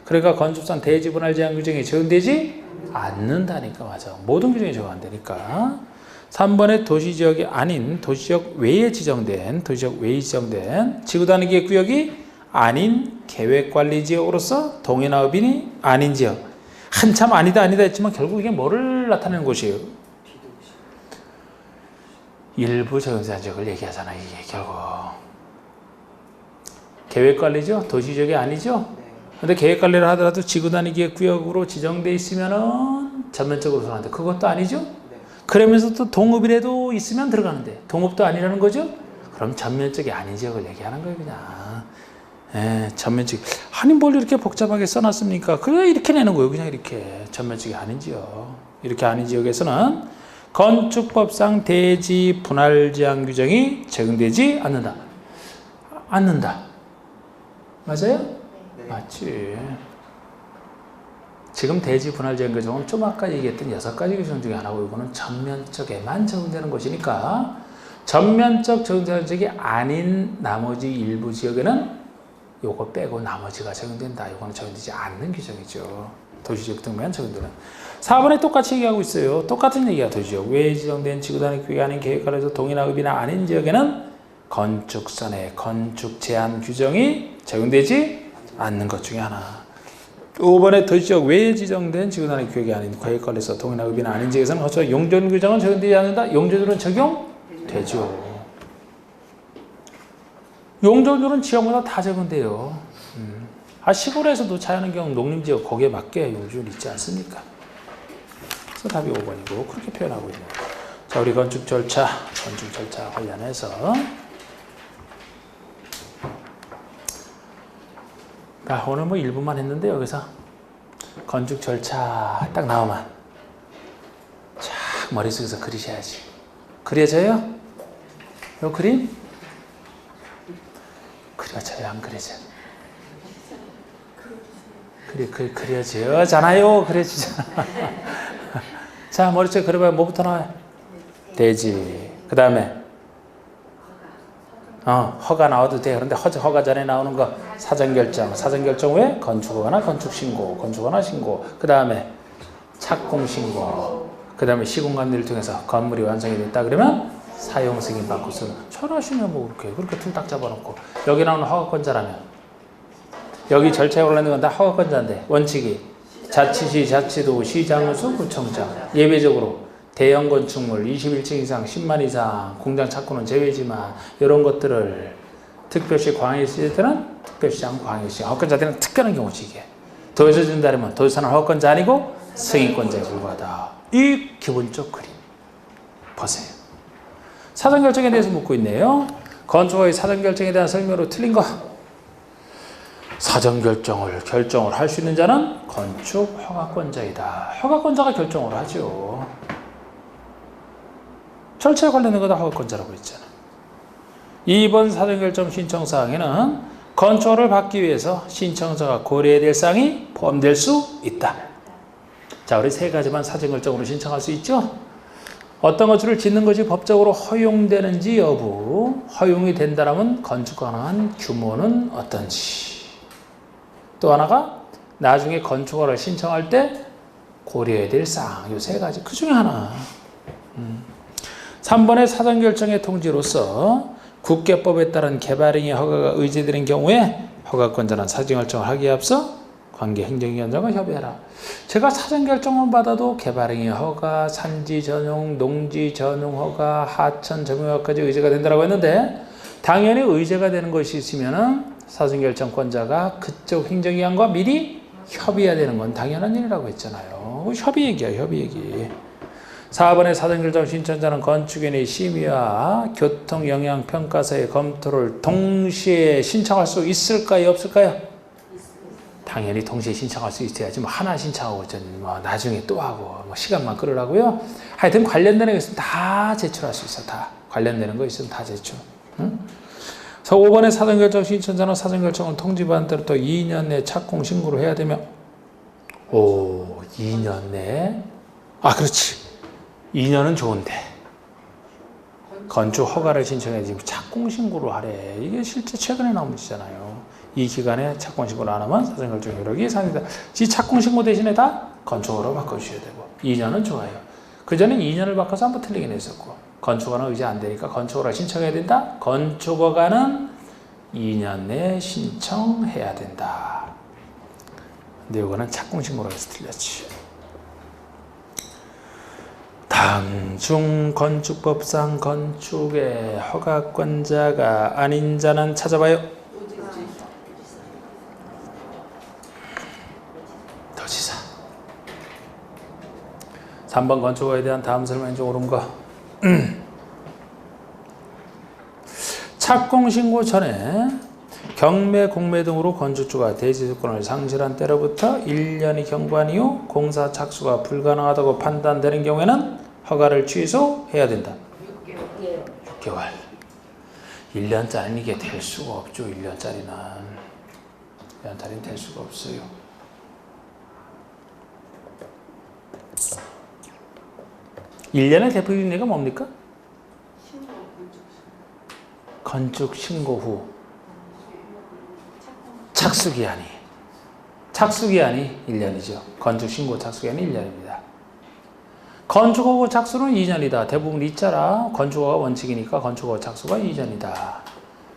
그러니까 건축상 대지 분할 제한 규정이 적용되지 않는다니까. 맞아. 모든 규정이 적용 안 되니까. 3번에 도시지역이 아닌 도시지역 외에 지정된 지구단위계 구역이 아닌 계획관리지역으로서 동해나 읍이 아닌 지역. 한참 아니다 했지만 결국 이게 뭐를 나타내는 곳이에요? 일부 적용된 지역을 얘기하잖아요. 이게 결국 계획관리죠? 도시지역이 아니죠? 근데 계획관리를 하더라도 지구단위계 구역으로 지정돼 있으면은 전면적으로 들어가는데 그것도 아니죠? 그러면서 또 동읍이라도 있으면 들어가는데 동읍도 아니라는 거죠? 그럼 전면적이 아닌 지역을 얘기하는 거예요. 그냥 전면적. 아니 뭘 이렇게 복잡하게 써놨습니까? 그냥 이렇게 내는 거예요. 그냥 이렇게 전면적이 아닌 지역. 이렇게 아닌 지역에서는 건축법상 대지 분할 제한 규정이 적용되지 않는다. 맞아요? 네. 맞지. 지금 대지 분할제한 규정은 좀 아까 얘기했던 6가지 규정 중에 하나고 이거는 전면적에만 적용되는 것이니까 전면적 적용자적이 아닌 나머지 일부 지역에는 요거 빼고 나머지가 적용된다. 이거는 적용되지 않는 규정이죠. 도시지역 등만 적용되는. 4번에 똑같이 얘기하고 있어요. 똑같은 얘기가 도시지역. 외에 지정된 지구단위 규격이 아닌 계획관에서 동이나 읍이나 아닌 지역에는 건축선의 건축 제한 규정이 적용되지 않는 것 중에 하나. 5번에 도시지역 외에 지정된 지구단위 규격이 아닌 계획관에서 동이나 읍이나 아닌 지역에서는 건축 용전 규정은 적용되지 않는다. 용적률은 적용되죠. 용적률은 지역마다 다 적용돼요. 시골에서도 자연환경 농림지역 거기에 맞게 용적률 있지 않습니까? 그래서 답이 5번이고 그렇게 표현하고 있네요. 자, 우리 건축 절차 관련해서 오늘 뭐 1분만 했는데 여기서 건축 절차 딱 나오면 쫙 머릿속에서 그리셔야지. 그려져요? 요 그림? 그려져요? 안 그려져요? 그려져잖아요. 그려지잖아. 자, 머릿속에 그려봐요. 뭐부터 나와요? 대지. 그 다음에 허가 나와도 돼. 그런데 허가 전에 나오는 거 사전결정. 사전결정 후에 건축허가나 건축신고. 건축허가나 신고. 그 다음에 착공신고. 그 다음에 시공관리를 통해서 건물이 완성이 됐다 그러면 사용승인 받고 쓰는. 철하시면 뭐 그렇게 틀 딱 잡아놓고 여기 나오는 허가권자라면 여기 절차에 올라있는 건 다 허가권자인데 원칙이 자치시, 자치도, 시장수, 구청장 예외적으로 대형 건축물 21층 이상 10만 이상 공장 착고는 제외지만 이런 것들을 특별시 광역시 때는 특별시장 광역시 허가권자들은 특별한 경우지 이게 도에서 준다면 도에서는 허가권자 아니고 승인권자에 불과하다. 이 기본적 그림 보세요. 사전결정에 대해서 묻고 있네요. 건축허가의 사전결정에 대한 설명으로 틀린 거. 결정을 할 수 있는 자는 건축 허가권자이다. 허가권자가 결정을 하죠. 절차에 관련된 거다 허가권자라고 했잖아. 2번 사전결정 신청사항에는 건축허가를 받기 위해서 신청자가 고려해야 될 사항이 포함될 수 있다. 자, 우리 3가지만 사전결정으로 신청할 수 있죠. 어떤 건축을 짓는 것이 법적으로 허용되는지 여부, 허용이 된다면 건축 가능한 규모는 어떤지. 또 하나가 나중에 건축허가를 신청할 때 고려해야 될 사항, 이 3가지 그 중에 하나. 3번의 사전결정의 통지로서 국계법에 따른 개발행위 허가가 의제되는 경우에 허가권자는 사전결정을 하기에 앞서 관계 행정위원장과 협의하라. 제가 사전결정을 받아도 개발행위 허가, 산지 전용, 농지 전용 허가, 하천 전용 허가까지 의제가 된다고 했는데 당연히 의제가 되는 것이 있으면은 사전결정권자가 그쪽 행정기관과 미리 협의해야 되는 건 당연한 일이라고 했잖아요. 협의 얘기야, 협의 얘기. 4번의 사전결정 신청자는 건축인의 심의와 교통영향평가서의 검토를 동시에 신청할 수 있을까요, 없을까요? 당연히 동시에 신청할 수 있어야지. 뭐 하나 신청하고 뭐 나중에 또 하고 뭐 시간만 끌으라고요. 하여튼 관련되는 거 있으면 다 제출할 수 있어. 다 관련되는 거 있으면 다 제출. 응? 그래서 5번의 사전결정 신청자는 사전결정을 통지받은 대로 또 2년 내에 착공 신고를 해야 되며 2년 내에 그렇지. 2년은 좋은데 건축 허가를 신청해 지금 착공 신고를 하래. 이게 실제 최근에 나온 문제잖아요. 이 기간에 착공 신고를 안 하면 사전결정 효력이 상실된다. 이 착공 신고 대신에 다 건축허가로 바꿔주셔야 되고 2년은 좋아요. 그전엔 2년을 바꿔서 한번 틀리긴 했었고 건축허가는 의제 안 되니까 건축허가를 신청해야 된다. 건축허가는 2년 내에 신청해야 된다. 근데 이거는 착공 신고로 해서 틀렸지. 다음 중 건축법상 건축의 허가권자가 아닌 자는 찾아봐요. 도지사. 3번 건축허가에 대한 다음 설명 중 옳은 거. 착공 신고 전에 경매, 공매 등으로 건축주가 대지주권을 상실한 때로부터 1년이 경과한 이후 공사 착수가 불가능하다고 판단되는 경우에는 허가를 취소해야 된다. 6개월. 1년짜리는 이게 될 수가 없죠. 1년짜리는 될 수가 없어요. 1년의 대표적인 예가 뭡니까? 신고 건축 신고 후 착수기한이 1년이죠. 건축 신고 착수기한이 1년입니다. 건축허가 착수는 2년이다. 대부분 있잖아. 건축허가 원칙이니까 건축허가 착수가 2년이다.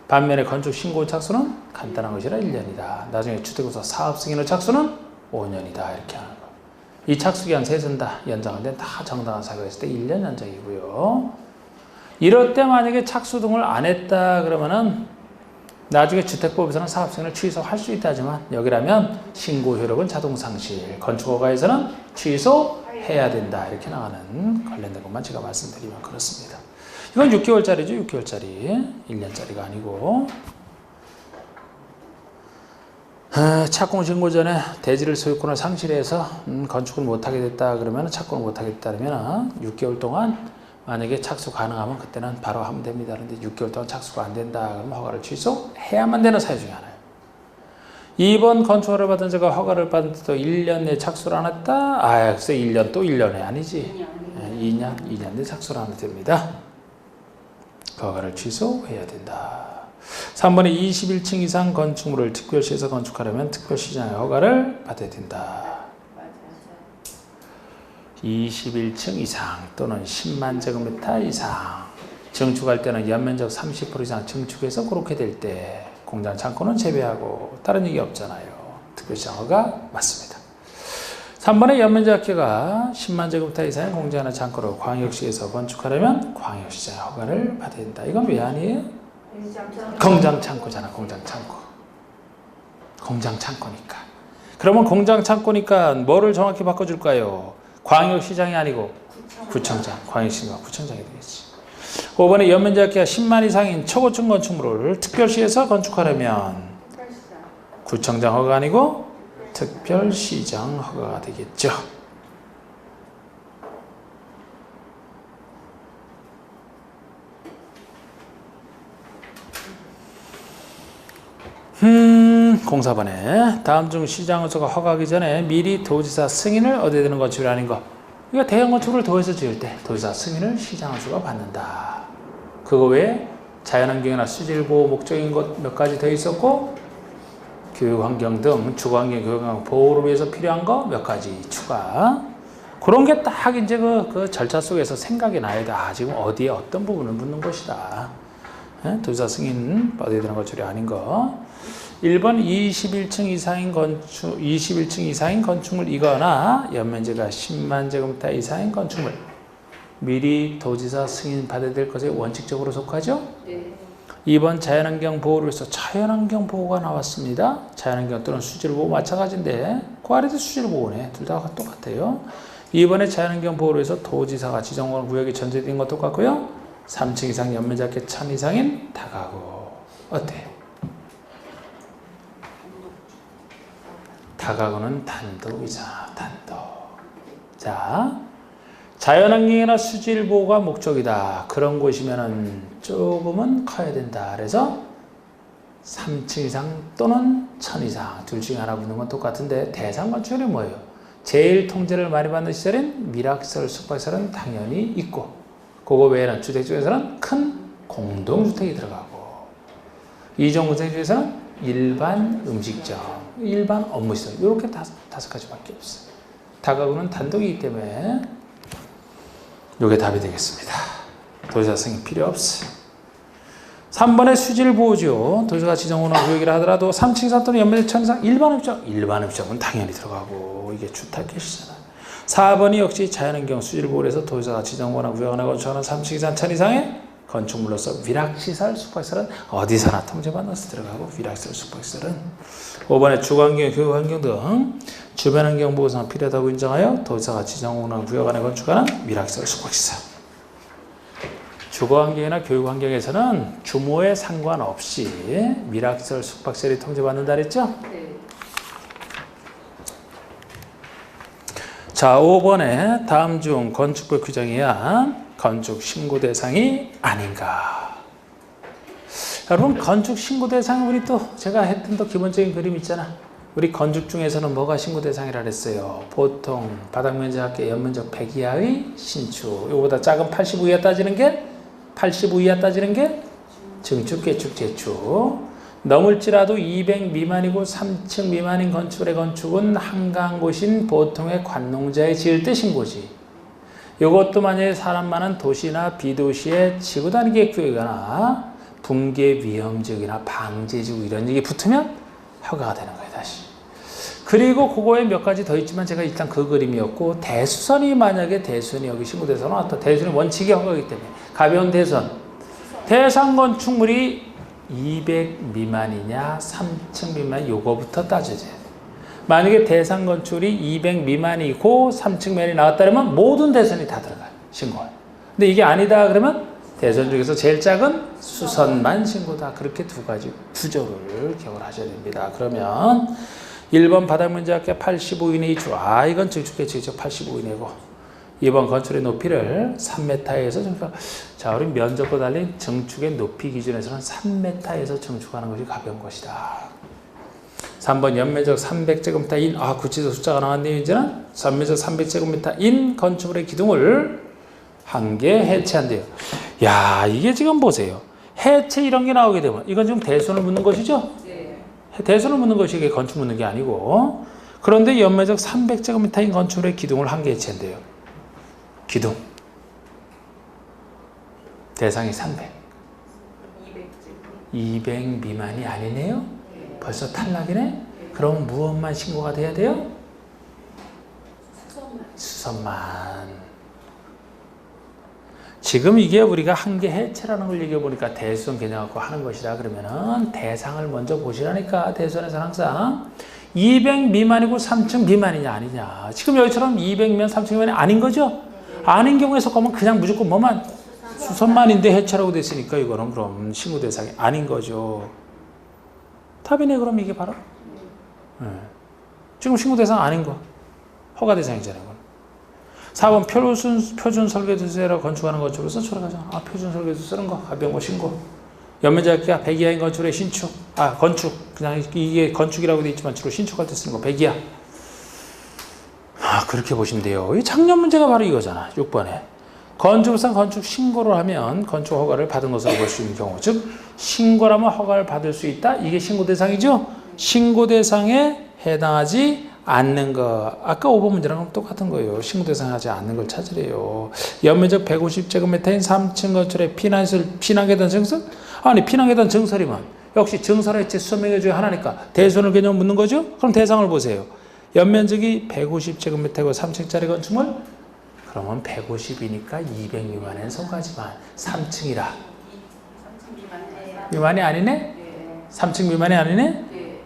반면에 건축 신고 착수는 간단한 것이라 1년이다. 나중에 주택공사 사업 승인의 착수는 5년이다. 이렇게 하는 거. 이 착수기한 셋은 다 연장할 때 다 정당한 사유가 있을 때 1년 연장이고요. 이럴 때 만약에 착수 등을 안 했다 그러면은 나중에 주택법에서는 사업 승인을 취소할 수 있다지만 여기라면 신고 효력은 자동 상실, 건축허가에서는 취소해야 된다. 이렇게 나가는 관련된 것만 제가 말씀드리면 그렇습니다. 이건 6개월짜리죠. 6개월짜리. 1년짜리가 아니고. 착공 신고 전에 대지를 소유권을 상실해서 건축을 못하게 됐다 그러면 착공을 못하게 됐다 그러면 6개월 동안 만약에 착수 가능하면 그때는 바로 하면 됩니다. 그런데 6개월 동안 착수가 안 된다 그러면 허가를 취소해야만 되는 사유 중에 하나예요. 이번 건축허가를 받은 자가 허가를 받은 또 1년 내에 착수를 안 했다? 글쎄 1년 또 1년에 아니지. 2년 내에 착수를 안 해도 됩니다. 허가를 취소해야 된다. 3번에 21층 이상 건축물을 특별시에서 건축하려면 특별시장의 허가를 받아야 된다. 21층 이상 또는 10만 제곱미터 이상 증축할 때는 연면적 30% 이상 증축해서 그렇게 될 때 공장 창고는 제외하고 다른 얘기 없잖아요. 특별시장 허가 맞습니다. 3번에 연면적 합계가 10만 제곱미터 이상의 공장이나 창고를 광역시에서 건축하려면 광역시장의 허가를 받아야 된다. 이건 왜 아니에요? 공장 창고잖아. 공장 창고. 공장 창고니까. 그러면 공장 창고니까 뭐를 정확히 바꿔줄까요? 광역시장이 아니고 구청장. 광역시가 구청장이 되겠지. 5번에 연면적 합계가 10만 이상인 초고층 건축물을 특별시에서 건축하려면 구청장 허가 아니고 특별시장 허가가 되겠죠. 공사번에 다음 중 시장으로서가 허가하기 전에 미리 도지사 승인을 얻어야 되는 건축이 아닌 거. 이거 대형 건축을 도에서 지을 때 도지사 승인을 시장으로서가 받는다. 그거 외에 자연환경이나 수질보호 목적인 것 몇 가지 더 있었고 교육환경 등 주거환경, 교육환경 보호를 위해서 필요한 거 몇 가지 추가. 그런 게 딱 이제 그 절차 속에서 생각이 나야 돼. 지금 어디에 어떤 부분을 묻는 것이다. 도지사 승인 받아야 되는 건축이 아닌 거. 1번 21층 이상인 건축물이거나 연면적이 10만 제곱미터 이상인 건축물. 미리 도지사 승인 받아야 될 것에 원칙적으로 속하죠? 네. 2번 자연환경 보호를 위해서 자연환경 보호가 나왔습니다. 자연환경 또는 수질보호 마찬가지인데 그 아래도 수질보호네. 둘 다 똑같아요. 2번에 자연환경 보호를 위해서 도지사가 지정권 구역이 전제된 것 똑같고요. 3층 이상 연면적 합계 1000 이상인 다가구. 어때요? 다가구는 단독이잖아. 단독. 자, 자연환경이나 수질보호가 목적이다. 그런 곳이면은 조금은 커야 된다. 그래서 3층 이상 또는 1000 이상 둘 중에 하나 붙는 건 똑같은데 대상 건축이 뭐예요? 제일 통제를 많이 받는 시설인 밀학시설, 숙박시설은 당연히 있고 그거 외에는 주택 중에서는 큰 공동주택이 들어가고 이종구택 중에서는 일반 음식점, 일반 업무시설 이렇게 다섯 가지밖에 없어요. 다가구는 단독이기 때문에 이게 답이 되겠습니다. 도지사 승인 필요 없어요. 3번의 수질보호죠. 도지사가 지정하는 구역이라 하더라도 3층 이상 또는 연면적 1000 이상 일반 음식점은 당연히 들어가고 이게 주택계시잖아요. 4번이 역시 자연환경 수질보호를 해서 도지사가 지정하는 구역이나 건축하는 3층 이상 1000 이상의 건축물로서 위락시설, 숙박시설은 어디서나 통제받아서 들어가고 위락시설, 숙박시설은 5번에 주거환경, 교육환경 등 주변환경 보호상 필요하다고 인정하여 도지사가 지정하는 구역 안에 건축하는 위락시설, 숙박시설. 주거환경이나 교육환경에서는 규모에 상관없이 위락시설, 숙박시설이 통제받는다 그랬죠? 네. 자, 5번에 다음 중 건축법 규정에 의한 건축 신고 대상이 아닌가. 여러분 건축 신고 대상은 우리 또 제가 했던 또 기본적인 그림 있잖아. 우리 건축 중에서는 뭐가 신고 대상이라 그랬어요? 보통 바닥 면적 합계 연면적 100 이하의 신축. 이거보다 작은 85 이하 따지는 게 85 이하 따지는 게 증축, 개축, 재축. 넘을지라도 200 미만이고 3층 미만인 건축물의 건축은 한강고신 보통의 관농자에 지을 때 신고지. 이것도 만약에 사람 많은 도시나 비도시에 지구 단계 구역이거나 붕괴 위험지역이나 방제지구 이런 얘기 붙으면 허가가 되는 거예요, 다시. 그리고 그거에 몇 가지 더 있지만 제가 일단 그 그림이었고, 대수선이 만약에 대수선이 여기 신고돼서 나왔다. 대수선이 원칙이 허가이기 때문에 가벼운 대선. 대상 건축물이 200 미만이냐 3층 미만 요거부터 따져줘야 돼. 만약에 대상 건축물이 200 미만이고 3층 미만이 나왔다면 모든 대선이 다 들어가요, 신고가. 근데 이게 아니다 그러면 대선 중에서 제일 작은 수선만 신고다. 그렇게 두 가지 구조를 기억을 하셔야 됩니다. 그러면 1번 바닥 면적 85 이내의 주. 이건 증축개축이죠. 85 이내고. 2번 건축의 높이를 3m에서 증축. 자, 우리 면적과 달리 증축의 높이 기준에서는 3m에서 증축하는 것이 가벼운 것이다. 3번 연면적 300제곱미터인, 구체적 숫자가 나왔네요. 이제는 연면적 300제곱미터인 건축물의 기둥을 한 개 해체한대요. 야, 이게 지금 보세요. 해체 이런 게 나오게 되면 이건 지금 대손을 묻는 것이죠? 네. 대손을 묻는 것이 이게 건축 묻는 게 아니고, 그런데 연면적 300제곱미터인 건축물의 기둥을 한 개 해체한대요. 기둥. 대상이 300. 200 미만이 아니네요? 벌써 탈락이네? 그럼 무엇만 신고가 돼야 돼요? 수선만. 지금 이게 우리가 한 개 해체라는 걸 얘기해 보니까 대수선 개념 갖고 하는 것이다 그러면은 대상을 먼저 보시라니까. 대수선에서는 항상 200 미만이고 3층 미만이냐 아니냐. 지금 여기처럼 200면 3층 미만이 아닌 거죠? 아닌 경우에 속하면 그냥 무조건 뭐만? 수선만인데 해체라고 됐으니까 이거는 그럼 신고 대상이 아닌 거죠. 답이네. 그럼 이게 바로 지금 신고 대상 아닌 거. 허가 대상이잖아요. 4번 표준 설계도서라 건축하는 건축으로서 초록하잖아. 표준 설계도서 쓰는 거 가벼운 거 신고. 연면적이 100 이하인 건축의 신축. 건축. 그냥 이게 건축이라고 되어 있지만 주로 신축할 때 쓰는 거 100 이하. 그렇게 보시면 돼요. 이 작년 문제가 바로 이거잖아. 6번에. 건축상 건축 신고를 하면 건축 허가를 받은 것으로 볼 수 있는 경우. 즉 신고라면 허가를 받을 수 있다. 이게 신고 대상이죠. 신고 대상에 해당하지 않는 거. 아까 5번 문제랑 똑같은 거예요. 신고 대상에 하지 않는 걸 찾으래요. 연면적 150제곱미터인 3층 건축의 피난계단 증설? 아니 피난계단 증설이면 역시 증설했지 수선명의 중에 하나니까 대손을 개념 묻는 거죠. 그럼 대상을 보세요. 연면적이 150제곱미터고 3층짜리 건축물? 그러면 150이니까 200 미만엔 속하지만 3층이라. 3층 미만이 아니네? 네. 3층 미만이 아니네? 네.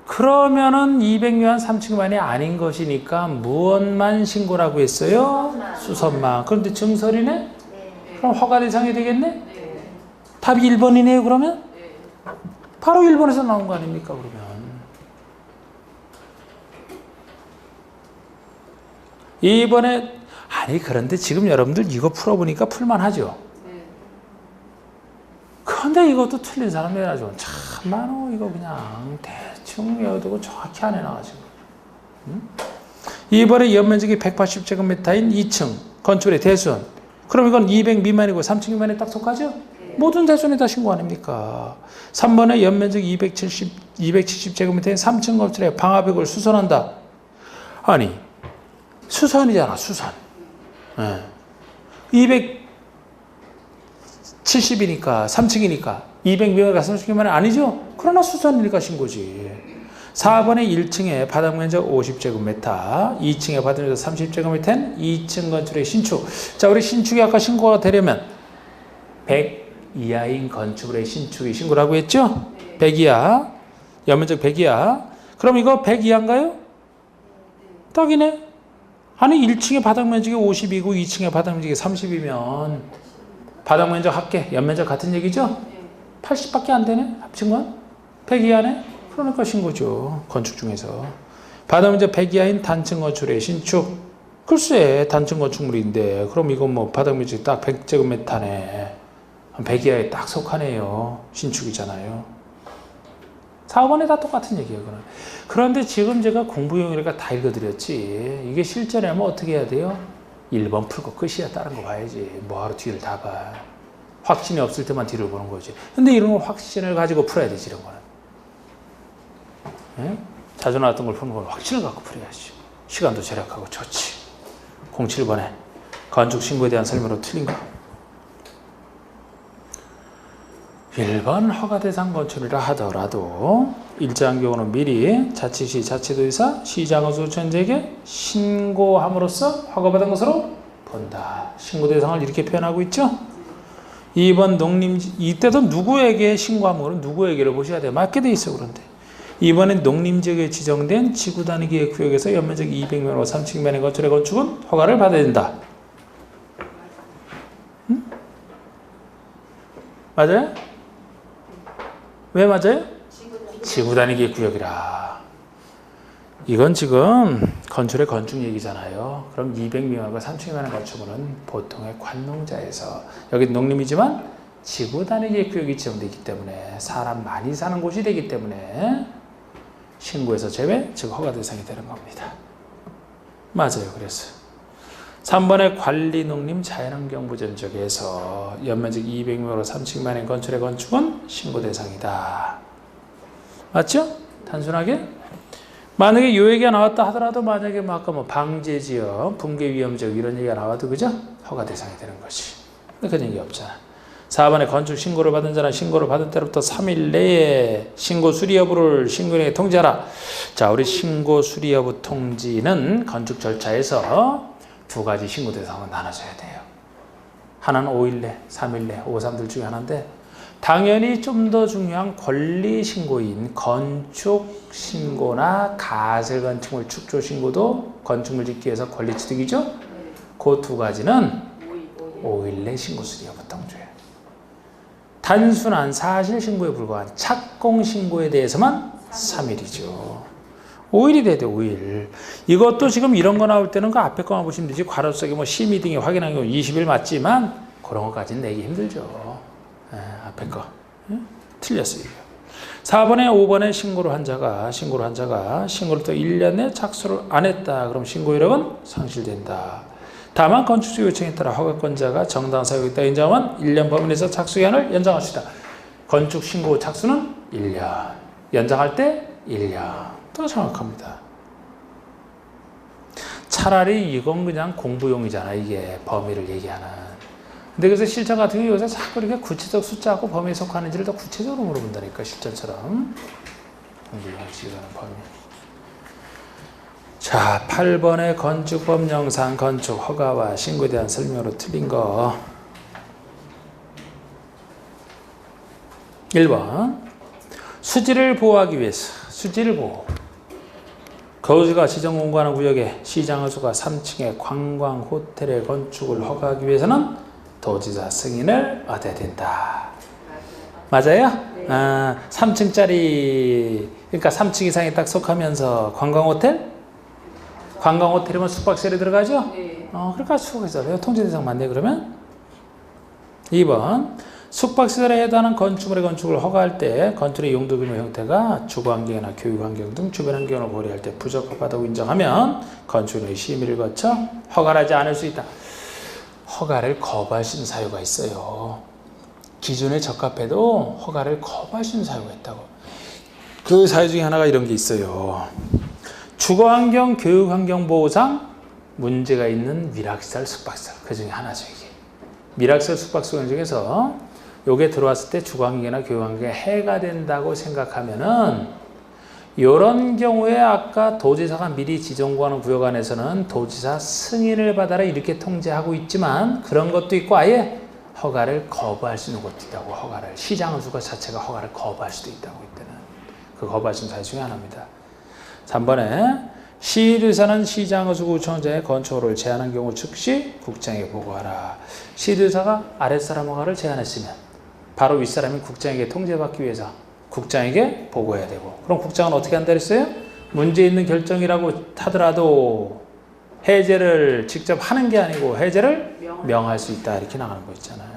그러면은 200 미만 3층 미만이 아닌 것이니까 무엇만 신고라고 했어요? 수선만. 그런데 증설이네? 네. 그럼 허가 대상이 되겠네? 네. 답이 1번이네요, 그러면? 네. 바로 1번에서 나온 거 아닙니까, 그러면? 2번에, 그런데 지금 여러분들 이거 풀어보니까 풀만하죠? 네. 근데 이것도 틀린 사람이 아주 참 많어. 이거 그냥 대충 외워두고 정확히 안 해놔가지고. 2번에 연면적이 180제곱미터인 2층 건축의 대수원. 그럼 이건 200 미만이고 3층 미만에 딱 속하죠? 네. 모든 대수원이 다 신고 아닙니까? 3번에 연면적 270제곱미터인 3층 건축의 방화벽을 수선한다. 아니, 수선이잖아, 수선. 270이니까 3층이니까 200 미만과 30 미만은 아니죠? 그러나 수선이니까 신고지. 4번에 1층에 바닥 면적 50제곱미터, 2층에 바닥 면적 30제곱미터는 2층 건축의 신축. 자, 우리 신축이 아까 신고가 되려면 100 이하인 건축물의 신축이 신고라고 했죠? 100 이하, 연면적 100 이하. 그럼 이거 100 이하인가요? 딱이네. 아니 1층의 바닥 면적이 50이고 2층의 바닥 면적이 30이면 바닥 면적 합계, 연면적 같은 얘기죠? 80밖에 안 되네? 합친 건? 100 이하네? 그러니까 신고죠. 건축 중에서. 바닥 면적 100 이하인 단층 건축의 신축. 글쎄 단층 건축물인데 그럼 이건 뭐 바닥 면적이 딱 100제곱미터네. 100 이하에 딱 속하네요. 신축이잖아요. 4, 5번에 다 똑같은 얘기예요. 그건. 그런데 지금 제가 공부용이니까 다 읽어드렸지. 이게 실전에 하면 어떻게 해야 돼요? 1번 풀고 끝이야. 다른 거 봐야지. 뭐하러 뒤를 다 봐. 확신이 없을 때만 뒤를 보는 거지. 근데 이런 거 확신을 가지고 풀어야 되지, 이런 거는. 예? 자주 나왔던 걸 푸는 건 확신을 갖고 풀어야지. 시간도 절약하고 좋지. 07번에 건축 신고에 대한 설명으로 틀린 거. 1번 허가 대상 건축이라 하더라도 일정한 경우는 미리 자치시, 자치도지사, 시장허수천지에게 신고함으로써 허가받은 것으로 본다. 신고 대상을 이렇게 표현하고 있죠. 2번 농림지, 이때도 누구에게 신고한 거는 누구에게를 보셔야 돼요. 맞게 돼 있어. 그런데 이번엔 농림지역에 지정된 지구 단위기의 구역에서 연면적 200m 3층면의 건축의 건축은 허가를 받아야 된다. 응? 맞아요? 왜 맞아요? 지구 단위기의 구역이라. 이건 지금 건축의 건축 얘기잖아요. 그럼 200미만과 3층미만의 건축은 보통의 관농자에서, 여기 농림이지만 지구 단위기의 구역이 지정되기 때문에 사람 많이 사는 곳이 되기 때문에 신고에서 제외, 즉 허가 대상이 되는 겁니다. 맞아요. 그래서 3번의 관리농림 자연환경보전적에서 연면적 200미만으로 3층미만의 건축의 건축은 신고 대상이다. 맞죠? 단순하게. 만약에 요 얘기가 나왔다 하더라도 만약에 아까 방제지역, 붕괴 위험지역 이런 얘기가 나와도 그죠? 허가 대상이 되는 것이. 근데 그런 얘기 없잖아. 4번에 건축 신고를 받은 자는 신고를 받은 때로부터 3일 내에 신고 수리 여부를 신고인에게 통지하라. 자, 우리 신고 수리 여부 통지는 건축 절차에서 두 가지 신고 대상은 나눠져야 돼요. 하나는 5일 내, 3일 내, 5, 3들 중에 하나인데 당연히 좀 더 중요한 권리 신고인 건축 신고나 가설 건축물 축조 신고도 건축물 짓기 위해서 권리 취득이죠. 그 두 가지는 5일 내 신고 수리 여부 통지예요. 단순한 사실 신고에 불과한 착공 신고에 대해서만 3일이죠. 5일이 돼야 돼, 5일. 이것도 지금 이런 거 나올 때는 그 앞에 거만 보시면 되지. 괄호 속에 뭐 심의 등이 확인한 경우 20일 맞지만 그런 것까지는 내기 힘들죠. 앞에 거. 틀렸어요. 4번에 5번에 신고를 한 자가 신고를 또 1년 내 착수를 안 했다. 그럼 신고 이력은 상실된다. 다만 건축주 요청에 따라 허가권자가 정당한 사유가 있다 인정하면 1년 범위 내에서 착수기한을 연장할 수 있다. 건축 신고 착수는 1년. 연장할 때 1년. 더 정확합니다. 차라리 이건 그냥 공부용이잖아. 이게 범위를 얘기하는. 근데 그래서 실전 같은 경우 요새 자꾸 이렇게 구체적 숫자하고 범위에 속하는지를 더 구체적으로 물어본다니까. 실전처럼. 공부용 지정하는 범위. 자, 8번의 건축법 영상 건축 허가와 신고에 대한 설명으로 틀린 거. 1번. 수지를 보호하기 위해서. 수지를 보호. 거주지가 지정 공부하는 구역에 시장허수가 3층의 관광 호텔의 건축을 허가하기 위해서는 도지사 승인을 얻어야 된다. 맞아요? 네. 3층짜리, 그러니까 3층 이상에 딱 속하면서 관광 호텔? 관광 호텔이면 숙박시설에 들어가죠? 네. 그러니까 숙박시설. 통지 대상 맞네, 그러면? 2번. 숙박시설에 해당하는 건축물의 건축을 허가할 때 건축의 용도 규모 형태가 주거환경이나 교육환경 등 주변 환경을 고려할 때 부적합하다고 인정하면 건축인의 심의를 거쳐 허가를 하지 않을 수 있다. 허가를 거부할 수 있는 사유가 있어요. 기준에 적합해도 허가를 거부할 수 있는 사유가 있다고. 그 사유 중에 하나가 이런 게 있어요. 주거환경, 교육환경 보호상 문제가 있는 밀학시설, 숙박시설. 그 중에 하나죠, 이게. 밀학시설, 숙박시설 중에서 요게 들어왔을 때 주거환경이나 교육환경에 해가 된다고 생각하면은 이런 경우에 아까 도지사가 미리 지정구하는 구역 안에서는 도지사 승인을 받아라 이렇게 통제하고 있지만 그런 것도 있고 아예 허가를 거부할 수 있는 것도 있다고. 허가를 시장허수가 자체가 허가를 거부할 수도 있다고. 이때는 그 거부할 수 있는 사유 중에 하나입니다. 3번에 시도지사는 시장허수구청장의 건축허가를 제한한 경우 즉시 국장에게 보고하라. 시도지사가 아랫사람 허가를 제한했으면 바로 윗사람인 국장에게 통제받기 위해서 국장에게 보고해야 되고, 그럼 국장은 어떻게 한다 그랬어요? 문제 있는 결정이라고 하더라도 해제를 직접 하는 게 아니고 해제를 명할 수 있다 이렇게 나가는 거 있잖아요.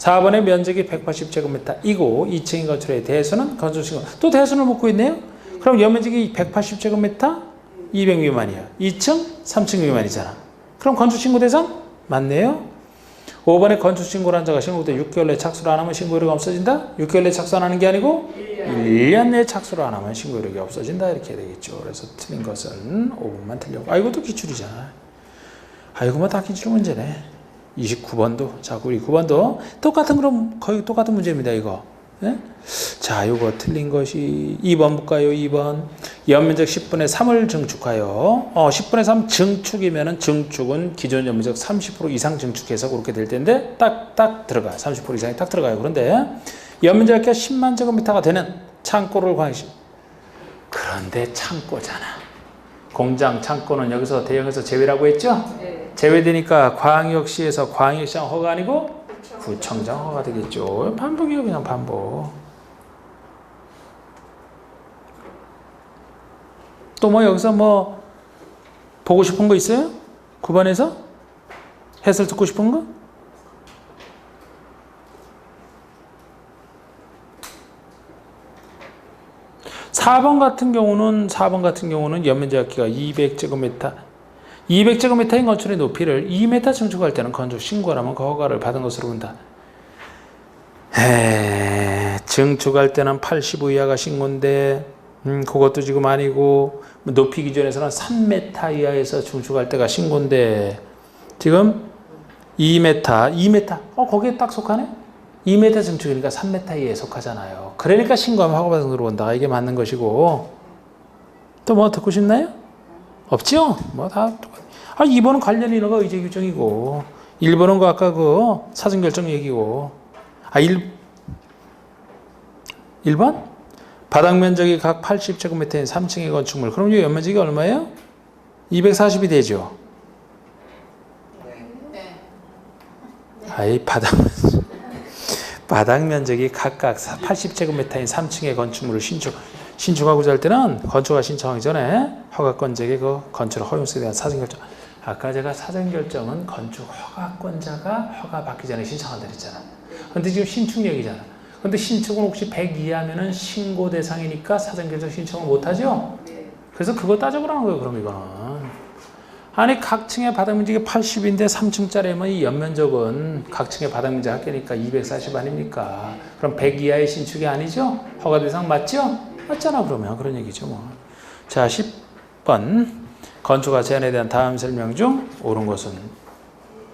4번의 면적이 180제곱미터이고 2층인 건축의 대수는 건축신고. 또 대수를 묻고 있네요. 그럼 연면적이 180제곱미터 200 미만이야. 2층 3층 미만이잖아. 그럼 건축신고 대상 맞네요. 5번에 건축신고를 한 자가 신고부터 6개월 내에 착수를 안 하면 신고효력이 없어진다. 6개월 내에 착수 안 하는 게 아니고 1년 내에 착수를 안 하면 신고효력이 없어진다. 이렇게 되겠죠. 그래서 틀린 것은 5번만 틀렸고. 아, 이것도 기출이잖아. 아, 이거 뭐 다 기출 문제네. 29번도. 자, 우리 9번도 똑같은, 그럼 거의 똑같은 문제입니다. 이거. 네? 자, 이거 틀린 것이 2번 볼까요? 2번. 연면적 10분의 3을 증축하여 10분의 3 증축이면은 증축은 기존 연면적 30% 이상 증축해서 그렇게 될 텐데 딱 들어가. 30% 이상이 딱 들어가요. 그런데 연면적이 10만 제곱미터가 되는 창고를 광시. 그런데 창고잖아. 공장 창고는 여기서 대형에서 제외라고 했죠? 네. 제외되니까 광역시에서 광역시장 허가 아니고 구청장 허가 되겠죠. 반복이에요. 그냥 반복. 또 뭐 여기서 뭐 보고 싶은 거 있어요? 9번에서? 해설 듣고 싶은 거? (4번) 같은 경우는 연면적기가 200제곱미터 200제곱미터인 건축의 높이를 2m 증축할 때는 건축 신고라면 그 허가를 받은 것으로 본다. 증축할 때는 85 이하가 신고인데 그것도 지금 아니고 높이 기준에서는 3m 이하에서 증축할 때가 신고인데 지금 2m 거기에 딱 속하네. 2m 증축이니까 3m 이하에 속하잖아요. 그러니까 신고하면 허가받은 것으로 본다. 이게 맞는 것이고. 또 뭐 듣고 싶나요? 없죠? 뭐 다. 2번은 관련 인허가 의제 규정이고 1번은 그 아까 그 사전 결정 얘기고 1번? 바닥 면적이 각 80제곱미터인 3층의 건축물. 그럼 이 연면적이 얼마예요? 240이 되죠. 네. 바닥 면적이 각각 80제곱미터인 3층의 건축물을 신축하고자 할 때는 건축가 신청하기 전에 허가권자에게 그 건축 허용성에 대한 사전 결정. 아까 제가 사전 결정은 건축 허가권자가 허가 받기 전에 신청한다 그랬잖아. 근데 지금 신축 얘기잖아. 근데 신축은 혹시 100 이하면은 신고 대상이니까 사전 결정 신청을 못 하죠? 그래서 그거 따져보라는 거예요, 그럼 이거는. 아니, 각 층의 바닥 면적이 80인데 3층짜리면 이 연면적은 각 층의 바닥 면적 합계니까 240 아닙니까? 그럼 100 이하의 신축이 아니죠? 허가 대상 맞죠? 맞잖아, 그러면. 그런 얘기죠, 뭐. 자, 10번. 건축가 제한에 대한 다음 설명 중 옳은 것은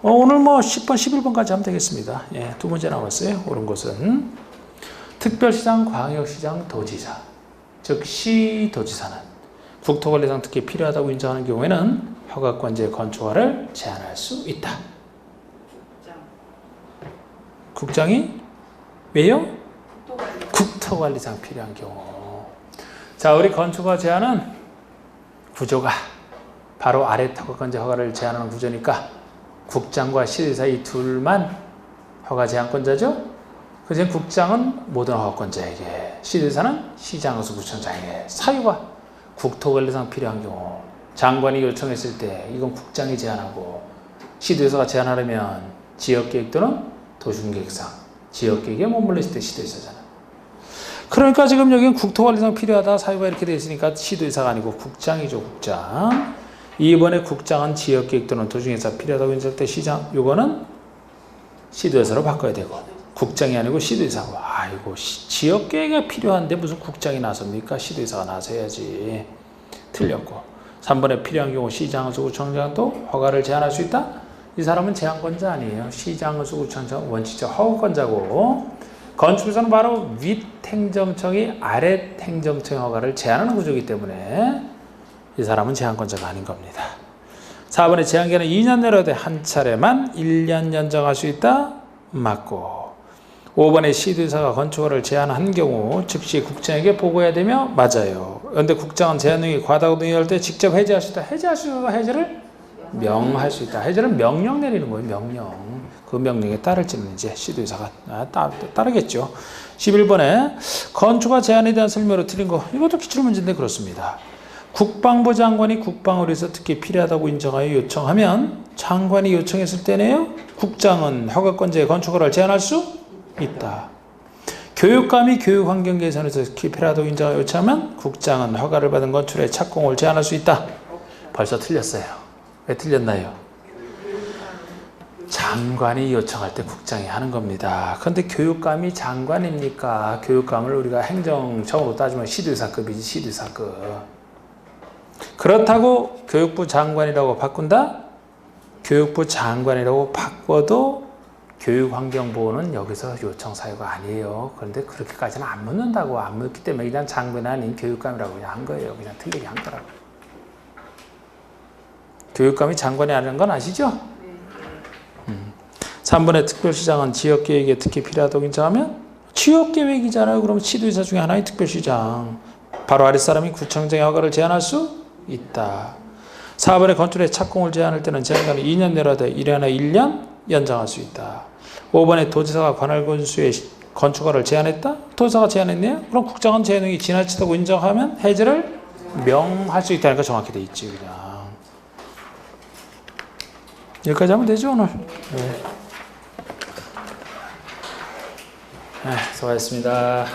오늘 뭐 10번, 11번까지 하면 되겠습니다. 예, 두 문제 나왔어요. 옳은 것은 특별시장, 광역시장, 도지사, 즉 시도지사는 국토관리상 특히 필요하다고 인정하는 경우에는 허가권자의 건축허가를 제한할 수 있다. 국장이 왜요? 국토관리상 필요한 경우. 자, 우리 건축허가 제한은 구조가 바로 아래 허가권자 허가를 제한하는 구조니까 국장과 시도지사 이 둘만 허가 제한권자죠. 그래서 국장은 모든 허가권자에게, 시도지사는 시장에서 구청장에게. 사유가 국토관리상 필요한 경우 장관이 요청했을 때 이건 국장이 제한하고, 시도지사가 제한하려면 지역계획 또는 도시계획상 지역계획에 머물러 있을 때 시도지사잖아. 그러니까 지금 여기는 국토관리상 필요하다 사유가 이렇게 되어 있으니까 시도지사가 아니고 국장이죠. 국장. 이번에 국장은 지역계획 또는 도시계획상 필요하다고 인정할 때 시장, 요거는 시도지사로 바꿔야 되고, 국장이 아니고 시도지사고. 아이고, 지역계획이 필요한데 무슨 국장이 나섭니까? 시도지사가 나서야지. 틀렸고. 3번에 필요한 경우 시장에서 구청장도 허가를 제한할 수 있다? 이 사람은 제한권자 아니에요. 시장에서 구청장 원칙적 허가권자고, 건축에서는 바로 윗행정청이 아랫행정청의 허가를 제한하는 구조이기 때문에 이 사람은 제한권자가 아닌 겁니다. 4번에 제한기간은 2년 내로 한 차례만 1년 연장할 수 있다? 맞고. 5번에 시도지사가 건축허가를 제한한 경우 즉시 국장에게 보고해야 되며 맞아요. 그런데 국장은 제한 등이 과다고 동의할 때 직접 해제할 수 있다. 해제할 수 있다. 해제를 명할 수 있다. 해제는 명령 내리는 거예요. 명령. 그 명령에 따를지는 이제 시도지사가 따르겠죠. 11번에 건축허가 제한에 대한 설명으로 틀린 거. 이것도 기출문제인데 그렇습니다. 국방부 장관이 국방을위해서 특히 필요하다고 인정하여 요청하면 장관이 요청했을 때네요. 국장은 허가권자의 건축허가를 제한할 수 있다. 교육감이 교육환경 개선에서 필요하다고 인정하여 요청하면 국장은 허가를 받은 건축의 착공을 제한할 수 있다. 벌써 틀렸어요. 왜 틀렸나요? 장관이 요청할 때 국장이 하는 겁니다. 그런데 교육감이 장관입니까? 교육감을 우리가 행정청으로 따지면 시도의사급이지, 시도의사급. 그렇다고 교육부 장관이라고 바꾼다? 교육부 장관이라고 바꿔도 교육환경보호는 여기서 요청 사유가 아니에요. 그런데 그렇게까지는 안 묻는다고. 안 묻기 때문에 그냥 장관이 아닌 교육감이라고 그냥 한 거예요. 그냥 틀리게 한 거라고. 교육감이 장관이 아닌 건 아시죠? 3번의 특별시장은 지역계획에 특히 필요하다고 인정하면 지역계획이잖아요. 그럼 시도의사 중에 하나의 특별시장. 바로 아랫사람이 구청장의 허가를 제한할 수 있다. 4번의 건축의 착공을 제한할 때는 제한기간을 2년 내로되 1년에 1년 연장할 수 있다. 5번에 도지사가 관할 건수의 건축허가를 제한했다. 도지사가 제한했네요. 그럼 국장은 제한이 지나치다고 인정하면 해제를 명할 수 있다니까 정확히 돼 있지. 그냥 여기까지 하면 되죠 오늘. 네, 수고하셨습니다.